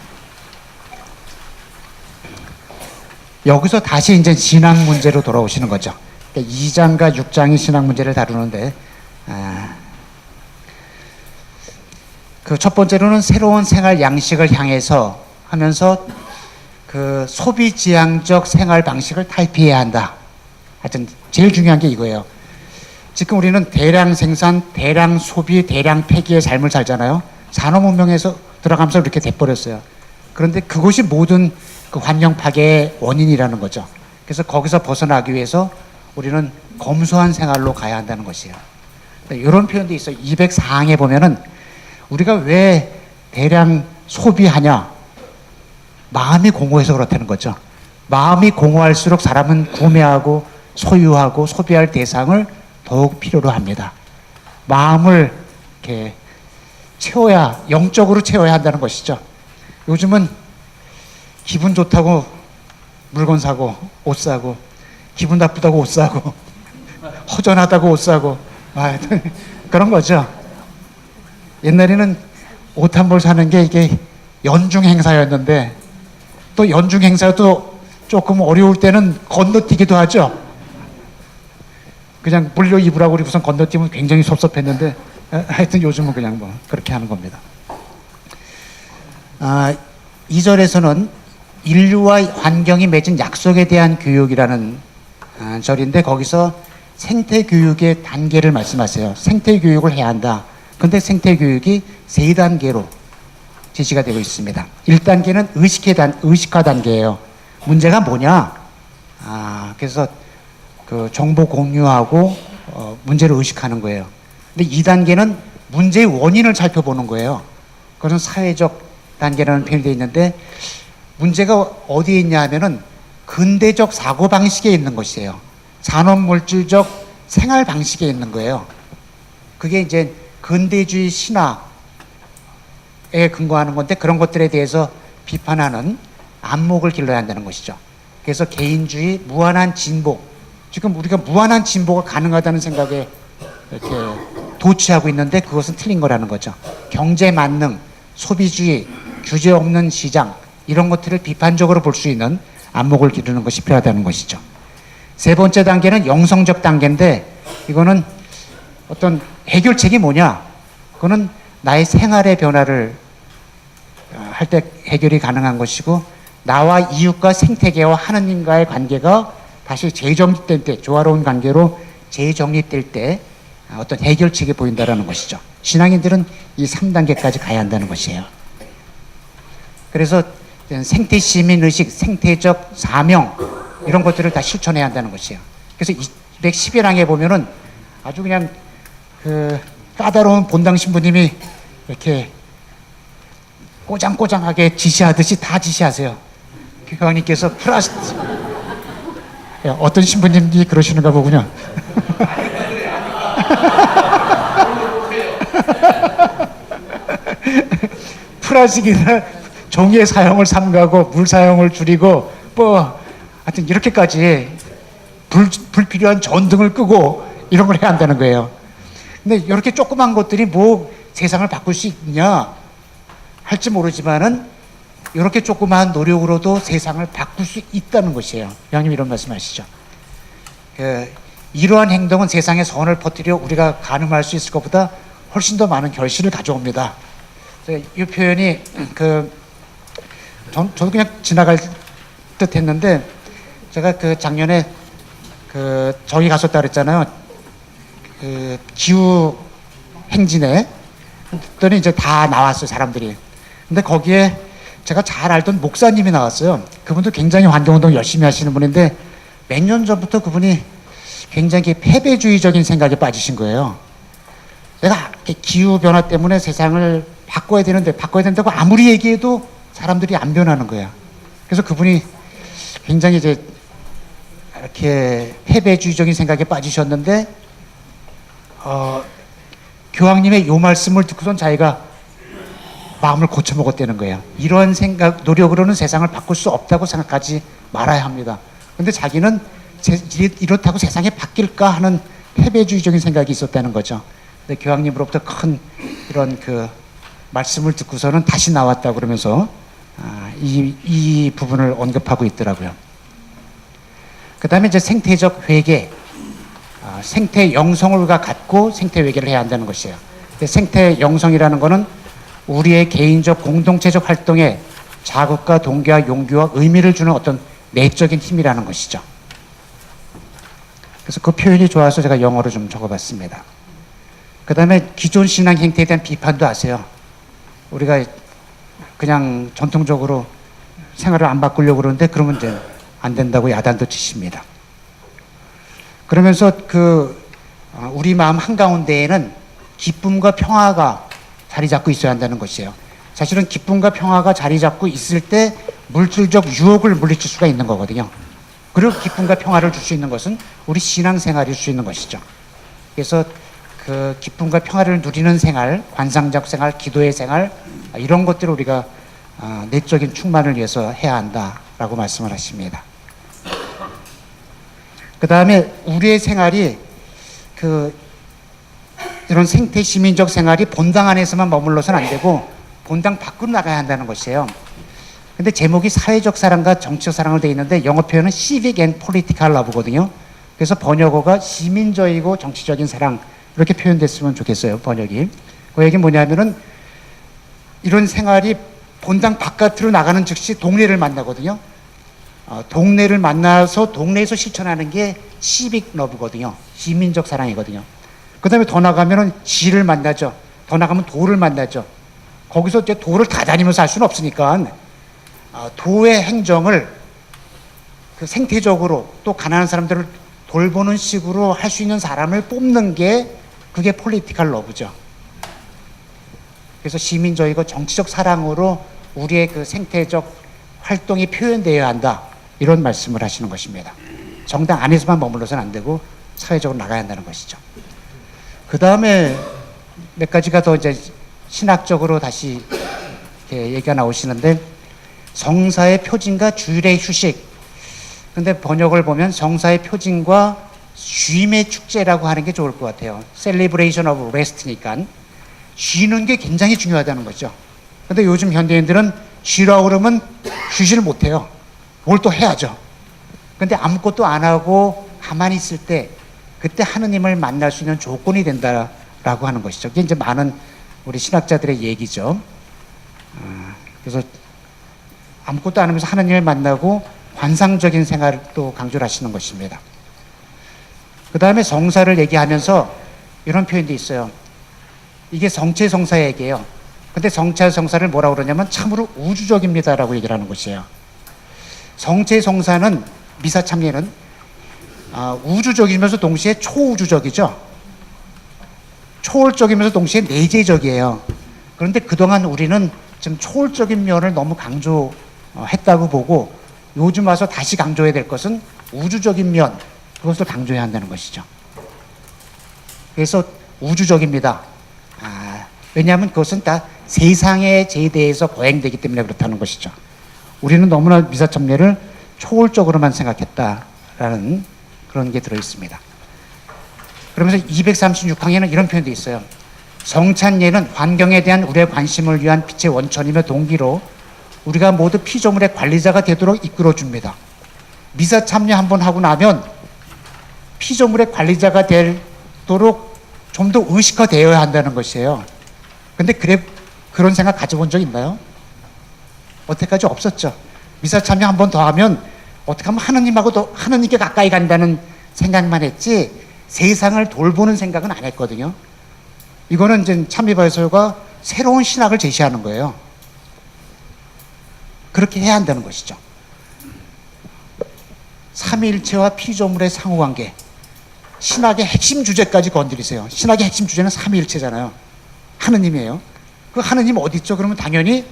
여기서 다시 이제 신앙 문제로 돌아오시는 거죠. 그러니까 2장과 6장이 신앙 문제를 다루는데, 그 첫 번째로는 새로운 생활 양식을 향해서 하면서 그 소비 지향적 생활 방식을 탈피해야 한다. 하여튼 제일 중요한 게 이거예요. 지금 우리는 대량 생산, 대량 소비, 대량 폐기의 삶을 살잖아요. 산업문명에서 들어가면서 이렇게 돼버렸어요. 그런데 그것이 모든 그 환경 파괴의 원인이라는 거죠. 그래서 거기서 벗어나기 위해서 우리는 검소한 생활로 가야 한다는 것이에요. 이런 표현도 있어요. 204항에 보면은 우리가 왜 대량 소비하냐? 마음이 공허해서 그렇다는 거죠. 마음이 공허할수록 사람은 구매하고 소유하고 소비할 대상을 더욱 필요로 합니다. 마음을 이렇게 채워야, 영적으로 채워야 한다는 것이죠. 요즘은 기분 좋다고 물건 사고 옷 사고, 기분 나쁘다고 옷 사고, 허전하다고 옷 사고, 그런 거죠. 옛날에는 옷 한 벌 사는 게 이게 연중 행사였는데, 또 연중 행사도 조금 어려울 때는 건너뛰기도 하죠. 그냥 물려 입으라고 우리 우선 건너뛰면 굉장히 섭섭했는데, 하여튼 요즘은 그냥 뭐 그렇게 하는 겁니다. 2절에서는 인류와 환경이 맺은 약속에 대한 교육이라는 절인데, 거기서 생태교육의 단계를 말씀하세요. 생태교육을 해야 한다. 그런데 생태교육이 3단계로 제시가 되고 있습니다. 1단계는 의식화 단계예요. 문제가 뭐냐? 그래서 그 정보 공유하고 문제를 의식하는 거예요. 근데 2단계는 문제의 원인을 살펴보는 거예요. 그것은 사회적 단계라는 표현이 되어 있는데, 문제가 어디에 있냐 하면은 근대적 사고방식에 있는 것이에요. 산업물질적 생활 방식에 있는 거예요. 그게 이제 근대주의 신화에 근거하는 건데, 그런 것들에 대해서 비판하는 안목을 길러야 한다는 것이죠. 그래서 개인주의, 무한한 진보, 지금 우리가 무한한 진보가 가능하다는 생각에 이렇게 도취하고 있는데 그것은 틀린 거라는 거죠. 경제 만능, 소비주의, 규제 없는 시장, 이런 것들을 비판적으로 볼 수 있는 안목을 기르는 것이 필요하다는 것이죠. 3번째 단계는 영성적 단계인데, 이거는 어떤 해결책이 뭐냐? 그거는 나의 생활의 변화를 할 때 해결이 가능한 것이고, 나와 이웃과 생태계와 하느님과의 관계가 다시 재정립될 때, 조화로운 관계로 재정립될 때 어떤 해결책이 보인다는 것이죠. 신앙인들은 이 3단계까지 가야 한다는 것이에요. 그래서 생태 시민의식, 생태적 사명, 이런 것들을 다 실천해야 한다는 것이에요. 그래서 211항에 보면은 아주 그냥 그 까다로운 본당 신부님이 이렇게 꼬장꼬장하게 지시하듯이 다 지시하세요. 교황님께서 어떤 신부님이 그러시는가 보군요. 플라스틱이나 종이의 사용을 삼가고 물 사용을 줄이고 하여튼 이렇게까지 불필요한 전등을 끄고 이런 걸 해야 한다는 거예요. 근데 이렇게 조그만 것들이 뭐 세상을 바꿀 수 있냐 할지 모르지만은 이렇게 조그마한 노력으로도 세상을 바꿀 수 있다는 것이에요. 형님 이런 말씀하시죠. 이러한 행동은 세상에 선을 퍼뜨려 우리가 가늠할 수 있을 것보다 훨씬 더 많은 결실을 가져옵니다. 이 표현이 저도 그냥 지나갈 듯 했는데, 제가 작년에 저기 갔었다 그랬잖아요. 기후 행진에. 그랬더니 이제 다 나왔어요, 사람들이. 근데 거기에 제가 잘 알던 목사님이 나왔어요. 그분도 굉장히 환경운동 열심히 하시는 분인데, 몇 년 전부터 그분이 굉장히 패배주의적인 생각에 빠지신 거예요. 내가 기후변화 때문에 세상을 바꿔야 된다고 아무리 얘기해도 사람들이 안 변하는 거야. 그래서 그분이 굉장히 이제 이렇게 패배주의적인 생각에 빠지셨는데, 교황님의 요 말씀을 듣고선 자기가 마음을 고쳐먹었다는 거예요. 이러한 노력으로는 세상을 바꿀 수 없다고 생각하지 말아야 합니다. 근데 자기는 이렇다고 세상이 바뀔까 하는 패배주의적인 생각이 있었다는 거죠. 근데 교황님으로부터 큰 이런 말씀을 듣고서는 다시 나왔다 그러면서 이 부분을 언급하고 있더라고요. 그 다음에 이제 생태적 회계, 생태 영성을가 갖고 생태 회계를 해야 한다는 것이에요. 생태 영성이라는 것은 우리의 개인적 공동체적 활동에 자극과 동기와 용기와 의미를 주는 어떤 내적인 힘이라는 것이죠. 그래서 그 표현이 좋아서 제가 영어로 좀 적어봤습니다. 그 다음에 기존 신앙 행태에 대한 비판도 하세요. 우리가 그냥 전통적으로 생활을 안 바꾸려고 그러는데 그러면 이제 안 된다고 야단도 치십니다. 그러면서 우리 마음 한가운데에는 기쁨과 평화가 자리 잡고 있어야 한다는 것이에요. 사실은 기쁨과 평화가 자리 잡고 있을 때 물질적 유혹을 물리칠 수가 있는 거거든요. 그리고 기쁨과 평화를 줄 수 있는 것은 우리 신앙생활일 수 있는 것이죠. 그래서 기쁨과 평화를 누리는 생활, 관상적 생활, 기도의 생활, 이런 것들을 우리가 내적인 충만을 위해서 해야 한다라고 말씀을 하십니다. 그 다음에 우리의 생활이 이런 생태 시민적 생활이 본당 안에서만 머물러서는 안 되고 본당 밖으로 나가야 한다는 것이에요. 근데 제목이 사회적 사랑과 정치적 사랑으로 되어 있는데 영어 표현은 civic and political love거든요. 그래서 번역어가 시민적이고 정치적인 사랑, 이렇게 표현됐으면 좋겠어요, 번역이. 그 얘기는 뭐냐면은 이런 생활이 본당 바깥으로 나가는 즉시 동네를 만나거든요. 동네를 만나서 동네에서 실천하는 게 시빅 러브거든요. 시민적 사랑이거든요. 그 다음에 더 나가면은 지를 만나죠. 더 나가면 도를 만나죠. 거기서 이제 도를 다 다니면서 할 수는 없으니까 도의 행정을 생태적으로 또 가난한 사람들을 돌보는 식으로 할 수 있는 사람을 뽑는 게 그게 폴리티컬 러브죠. 그래서 시민적이고 정치적 사랑으로 우리의 생태적 활동이 표현되어야 한다, 이런 말씀을 하시는 것입니다. 정당 안에서만 머물러서는 안 되고 사회적으로 나가야 한다는 것이죠. 그 다음에 몇 가지가 더 이제 신학적으로 다시 이렇게 얘기가 나오시는데, 성사의 표징과 주일의 휴식. 근데 번역을 보면 성사의 표징과 쉼의 축제라고 하는 게 좋을 것 같아요. Celebration of Rest니까 쉬는 게 굉장히 중요하다는 거죠. 근데 요즘 현대인들은 쉬라고 그러면 쉬지를 못해요. 뭘 또 해야죠. 근데 아무것도 안 하고 가만히 있을 때 그때 하느님을 만날 수 있는 조건이 된다라고 하는 것이죠. 이게 이제 많은 우리 신학자들의 얘기죠. 그래서 아무것도 안 하면서 하나님을 만나고 환상적인 생활을 또 강조를 하시는 것입니다. 그 다음에 성사를 얘기하면서 이런 표현도 있어요. 이게 성체성사 얘기예요. 근데 성체성사를 뭐라고 그러냐면 참으로 우주적입니다라고 얘기를 하는 것이에요. 성체성사는 미사참례는 우주적이면서 동시에 초우주적이죠. 초월적이면서 동시에 내재적이에요. 그런데 그동안 우리는 좀 초월적인 면을 너무 강조했다고 보고 요즘 와서 다시 강조해야 될 것은 우주적인 면, 그것을 강조해야 한다는 것이죠. 그래서 우주적입니다. 왜냐하면 그것은 다 세상의 제대에서 거행되기 때문에 그렇다는 것이죠. 우리는 너무나 미사참례를 초월적으로만 생각했다라는 그런 게 들어있습니다. 그러면서 236항에는 이런 표현도 있어요. 성찬례는 환경에 대한 우리의 관심을 위한 빛의 원천이며 동기로 우리가 모두 피조물의 관리자가 되도록 이끌어줍니다. 미사참례 한번 하고 나면 피조물의 관리자가 되도록 좀 더 의식화되어야 한다는 것이에요. 근데 그런 생각 가져본 적 있나요? 어때까지 없었죠. 미사참례 한 번 더 하면 어떻게 하면 하느님하고 더 하느님께 가까이 간다는 생각만 했지 세상을 돌보는 생각은 안 했거든요. 이거는 이제 참미발설가 새로운 신학을 제시하는 거예요. 그렇게 해야 한다는 것이죠. 삼위일체와 피조물의 상호관계, 신학의 핵심 주제까지 건드리세요. 신학의 핵심 주제는 삼위일체잖아요. 하느님이에요. 그 하느님 어디 있죠? 그러면 당연히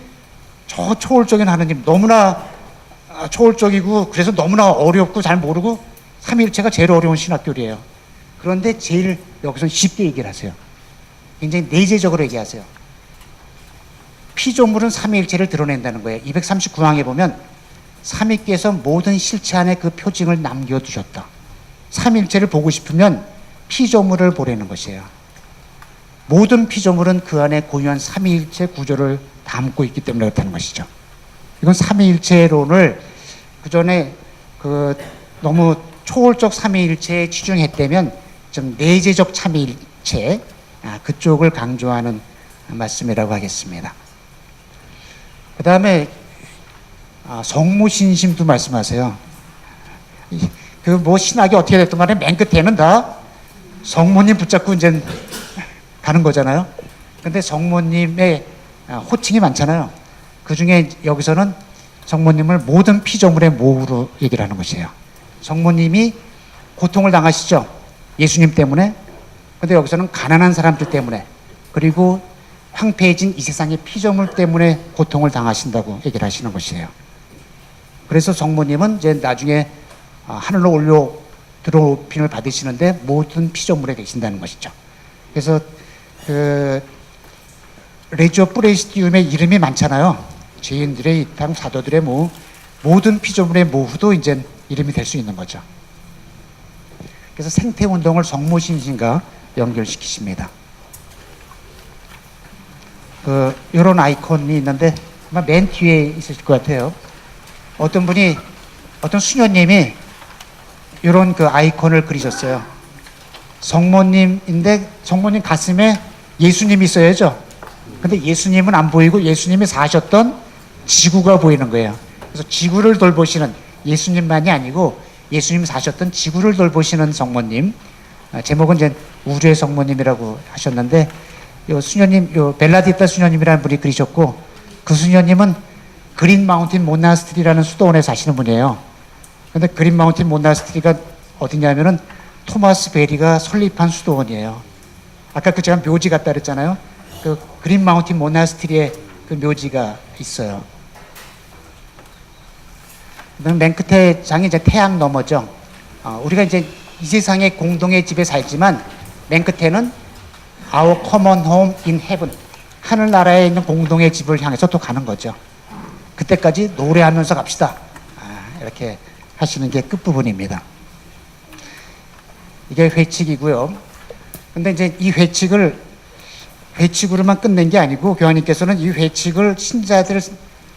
저 초월적인 하느님, 너무나 초월적이고 그래서 너무나 어렵고 잘 모르고 삼위일체가 제일 어려운 신학교리예요. 그런데 제일 여기서 쉽게 얘기를 하세요. 굉장히 내재적으로 얘기하세요. 피조물은 삼위일체를 드러낸다는 거예요. 239항에 보면 삼위께서 모든 실체 안에 그 표징을 남겨두셨다. 삼위일체를 보고 싶으면 피조물을 보라는 것이에요. 모든 피조물은 그 안에 고유한 삼위일체 구조를 담고 있기 때문에 그렇다는 것이죠. 이건 삼위일체론을 그전에 너무 초월적 삼위일체에 치중했다면 좀 내재적 삼위일체 그쪽을 강조하는 말씀이라고 하겠습니다. 그 다음에 성모신심도 말씀하세요. 신학이 어떻게 됐든 간에 맨 끝에는 다 성모님 붙잡고 이제 가는 거잖아요. 근데 성모님의 호칭이 많잖아요. 그 중에 여기서는 성모님을 모든 피조물의 모으로 얘기를 하는 것이에요. 성모님이 고통을 당하시죠. 예수님 때문에. 근데 여기서는 가난한 사람들 때문에 그리고 황폐해진 이 세상의 피조물 때문에 고통을 당하신다고 얘기를 하시는 것이에요. 그래서 성모님은 이제 나중에 하늘로 올려 들어오심을 받으시는데 모든 피조물에 계신다는 것이죠. 그래서 레지오 프레스티움의 이름이 많잖아요. 죄인들의 이땅, 사도들의 모든 피조물의 모후도 이제 이름이 될 수 있는 거죠. 그래서 생태 운동을 성모신심과 연결시키십니다. 이런 아이콘이 있는데 아마 맨 뒤에 있으실 것 같아요. 어떤 수녀님이 이런 아이콘을 그리셨어요. 성모님인데 성모님 가슴에 예수님이 있어야죠. 근데 예수님은 안 보이고 예수님이 사셨던 지구가 보이는 거예요. 그래서 지구를 돌보시는 예수님만이 아니고 예수님 사셨던 지구를 돌보시는 성모님. 제목은 이제 우주의 성모님이라고 하셨는데 요 수녀님, 벨라디타 수녀님이라는 분이 그리셨고 그 수녀님은 그린 마운틴 모나스트리라는 수도원에 사시는 분이에요. 근데 그린 마운틴 모나스트리가 어디냐면은 토마스 베리가 설립한 수도원이에요. 아까 제가 묘지 같다 그랬잖아요. 그린 마운틴 모나스트리에 그 묘지가 있어요. 맨 끝에 장이 이제 태양 너머죠. 우리가 이제 이 세상의 공동의 집에 살지만 맨 끝에는 Our common home in heaven. 하늘나라에 있는 공동의 집을 향해서 또 가는 거죠. 그때까지 노래하면서 갑시다. 이렇게 하시는 게 끝부분입니다. 이게 회칙이고요. 근데 이제 이 회칙으로만 끝낸 게 아니고 교황님께서는 이 회칙을 신자들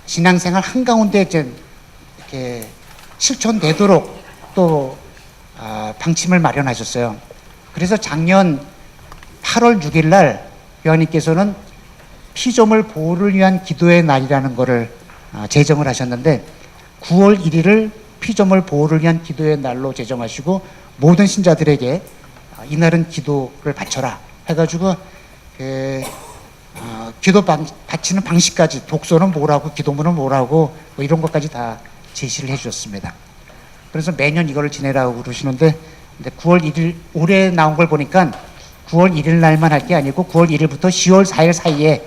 신앙생활 한가운데 이제 이렇게 실천되도록 또 방침을 마련하셨어요. 그래서 작년 8월 6일 날 교황님께서는 피조물 보호를 위한 기도의 날이라는 것을 제정을 하셨는데 9월 1일을 피조물 보호를 위한 기도의 날로 제정하시고 모든 신자들에게 이날은 기도를 바쳐라 해가지고 기도 바치는 방식까지 독서는 뭐라고 기도문은 뭐라고 뭐 이런 것까지 다 제시를 해주셨습니다. 그래서 매년 이거를 지내라고 그러시는데 9월 1일 올해 나온 걸 보니까 9월 1일 날만 할 게 아니고 9월 1일부터 10월 4일 사이에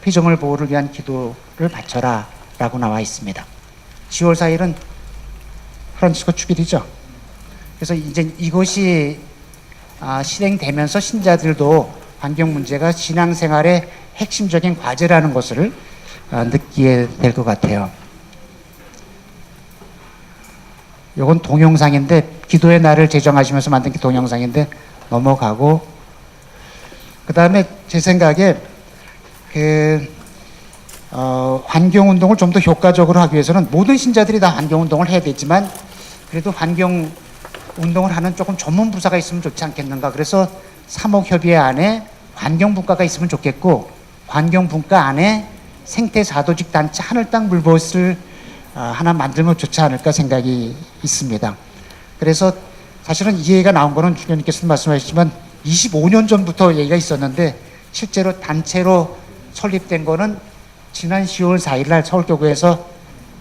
피조물 보호를 위한 기도를 바쳐라 라고 나와 있습니다. 10월 4일은 프란치스코 축일이죠. 그래서 이제 이것이 실행되면서 신자들도 환경 문제가 신앙생활의 핵심적인 과제라는 것을 느끼게 될 것 같아요. 이건 동영상인데 기도의 날을 제정하시면서 만든 게 동영상인데 넘어가고 그 다음에 제 생각에 환경운동을 좀 더 효과적으로 하기 위해서는 모든 신자들이 다 환경운동을 해야 되지만 그래도 환경운동을 하는 조금 전문 부서가 있으면 좋지 않겠는가. 그래서 사목협의회 안에 환경분과가 있으면 좋겠고 환경분과 안에 생태사도직 단체 하늘땅 물벗을 하나 만들면 좋지 않을까 생각이 있습니다. 그래서 사실은 이 얘기가 나온 거는 주교님께서도 말씀하셨지만 25년 전부터 얘기가 있었는데 실제로 단체로 설립된 거는 지난 10월 4일 날 서울교구에서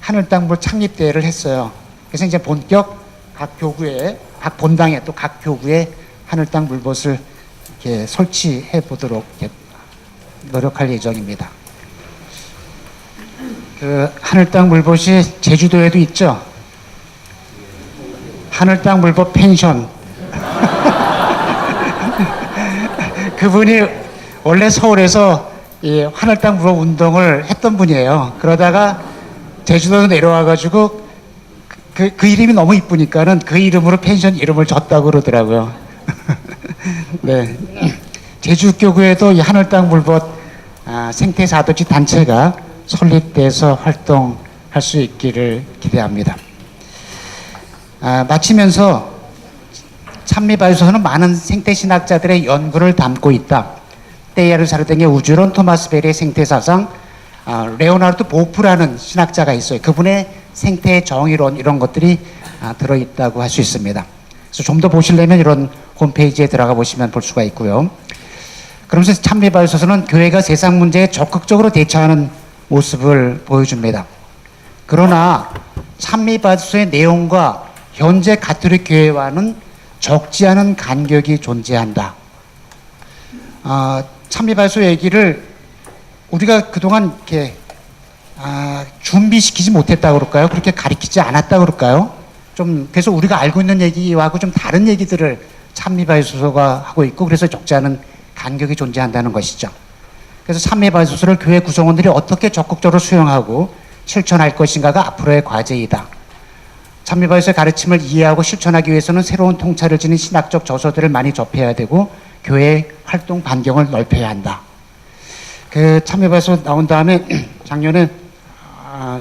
하늘땅물 창립대회를 했어요. 그래서 이제 본격 각 교구에, 각 본당에 또 각 교구에 하늘땅 물벗을 이렇게 설치해 보도록 이렇게 노력할 예정입니다. 하늘땅 물벗이 제주도에도 있죠. 하늘땅 물벗 펜션. 그분이 원래 서울에서 이 하늘땅 물벗 운동을 했던 분이에요. 그러다가 제주도로 내려와가지고 그 이름이 너무 이쁘니까는 그 이름으로 펜션 이름을 줬다고 그러더라고요. 네. 제주교구에도 이 하늘땅 물벗 생태사도지 단체가 설립돼서 활동할 수 있기를 기대합니다. 마치면서 찬미바이소서는 많은 생태신학자들의 연구를 담고 있다. 테일러 사르댕의 우주론, 토마스 베리의 생태사상, 레오나르도 보프라는 신학자가 있어요. 그분의 생태 정의론 이런 것들이 들어있다고 할 수 있습니다. 그래서 좀 더 보시려면 이런 홈페이지에 들어가 보시면 볼 수가 있고요. 그러면서 찬미바이소서는 교회가 세상 문제에 적극적으로 대처하는 모습을 보여줍니다. 그러나 찬미바이소서의 내용과 현재 가톨릭 교회와는 적지 않은 간격이 존재한다. 찬미바이소 얘기를 우리가 그동안 이렇게 준비시키지 못했다고 그럴까요? 그렇게 가르치지 않았다고 그럴까요? 좀 그래서 우리가 알고 있는 얘기하고 좀 다른 얘기들을 찬미바이소서가 하고 있고 그래서 적지 않은 간격이 존재한다는 것이죠. 그래서 찬미바이소서를 교회 구성원들이 어떻게 적극적으로 수용하고 실천할 것인가가 앞으로의 과제이다. 찬미바이소의 가르침을 이해하고 실천하기 위해서는 새로운 통찰을 지닌 신학적 저서들을 많이 접해야 되고 교회의 활동 반경을 넓혀야 한다. 찬미바이소 나온 다음에 작년에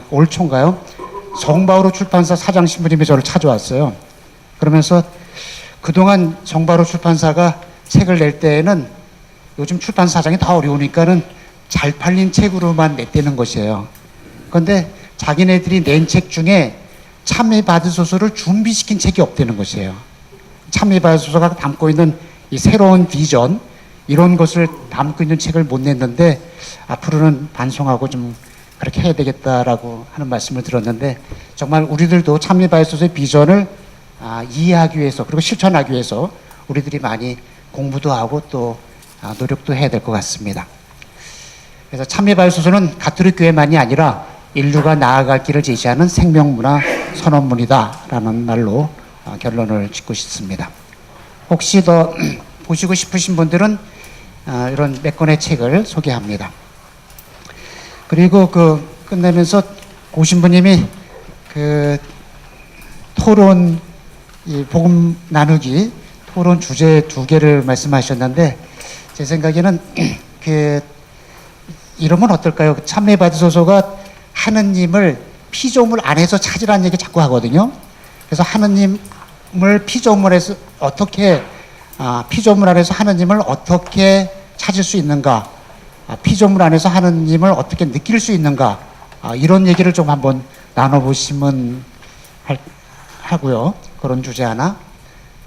올 초인가요? 성바오로 출판사 사장 신부님이 저를 찾아왔어요. 그러면서 그동안 성바오로 출판사가 책을 낼 때에는 요즘 출판사 사장이 다 어려우니까는 잘 팔린 책으로만 냈다는 것이에요. 그런데 자기네들이 낸 책 중에 찬미바이소서를 준비시킨 책이 없다는 것이에요. 찬미바이소서가 담고 있는 이 새로운 비전 이런 것을 담고 있는 책을 못 냈는데 앞으로는 반성하고 좀 그렇게 해야 되겠다라고 하는 말씀을 들었는데 정말 우리들도 찬미바이소서의 비전을 이해하기 위해서 그리고 실천하기 위해서 우리들이 많이 공부도 하고 또 노력도 해야 될 것 같습니다. 그래서 찬미바이소서는 가톨릭 교회만이 아니라 인류가 나아갈 길을 제시하는 생명문화 선언문이다라는 말로 결론을 짓고 싶습니다. 혹시 더 보시고 싶으신 분들은 이런 몇 권의 책을 소개합니다. 그리고 끝내면서 고 신부님이 토론, 복음 나누기 토론 주제 2개를 말씀하셨는데 제 생각에는 이러면 어떨까요? 찬미바이소서가 하느님을 피조물 안에서 찾으라는 얘기 자꾸 하거든요. 그래서 하느님을 피조물에서 어떻게 피조물 안에서 하느님을 어떻게 찾을 수 있는가 피조물 안에서 하느님을 어떻게 느낄 수 있는가, 이런 얘기를 좀 한번 나눠보시면 하고요. 그런 주제 하나.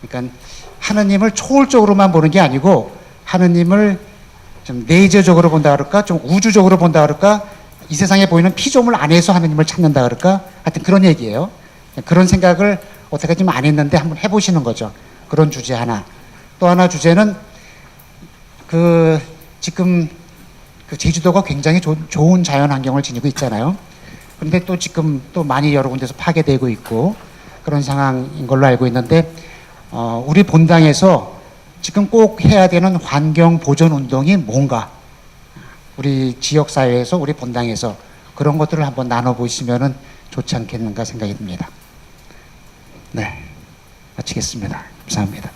그러니까 하느님을 초월적으로만 보는 게 아니고 하느님을 좀 내재적으로 본다 그럴까, 좀 우주적으로 본다 그럴까, 이 세상에 보이는 피조물 안에서 하느님을 찾는다 그럴까, 하여튼 그런 얘기예요. 그런 생각을 어떻게 좀 안 했는데 한번 해보시는 거죠. 그런 주제 하나. 또 하나 주제는 지금 제주도가 굉장히 좋은 자연 환경을 지니고 있잖아요. 그런데 또 지금 또 많이 여러 군데서 파괴되고 있고 그런 상황인 걸로 알고 있는데, 우리 본당에서 지금 꼭 해야 되는 환경 보존 운동이 뭔가, 우리 지역 사회에서, 우리 본당에서 그런 것들을 한번 나눠보시면 좋지 않겠는가 생각이 듭니다. 네, 마치겠습니다. 감사합니다.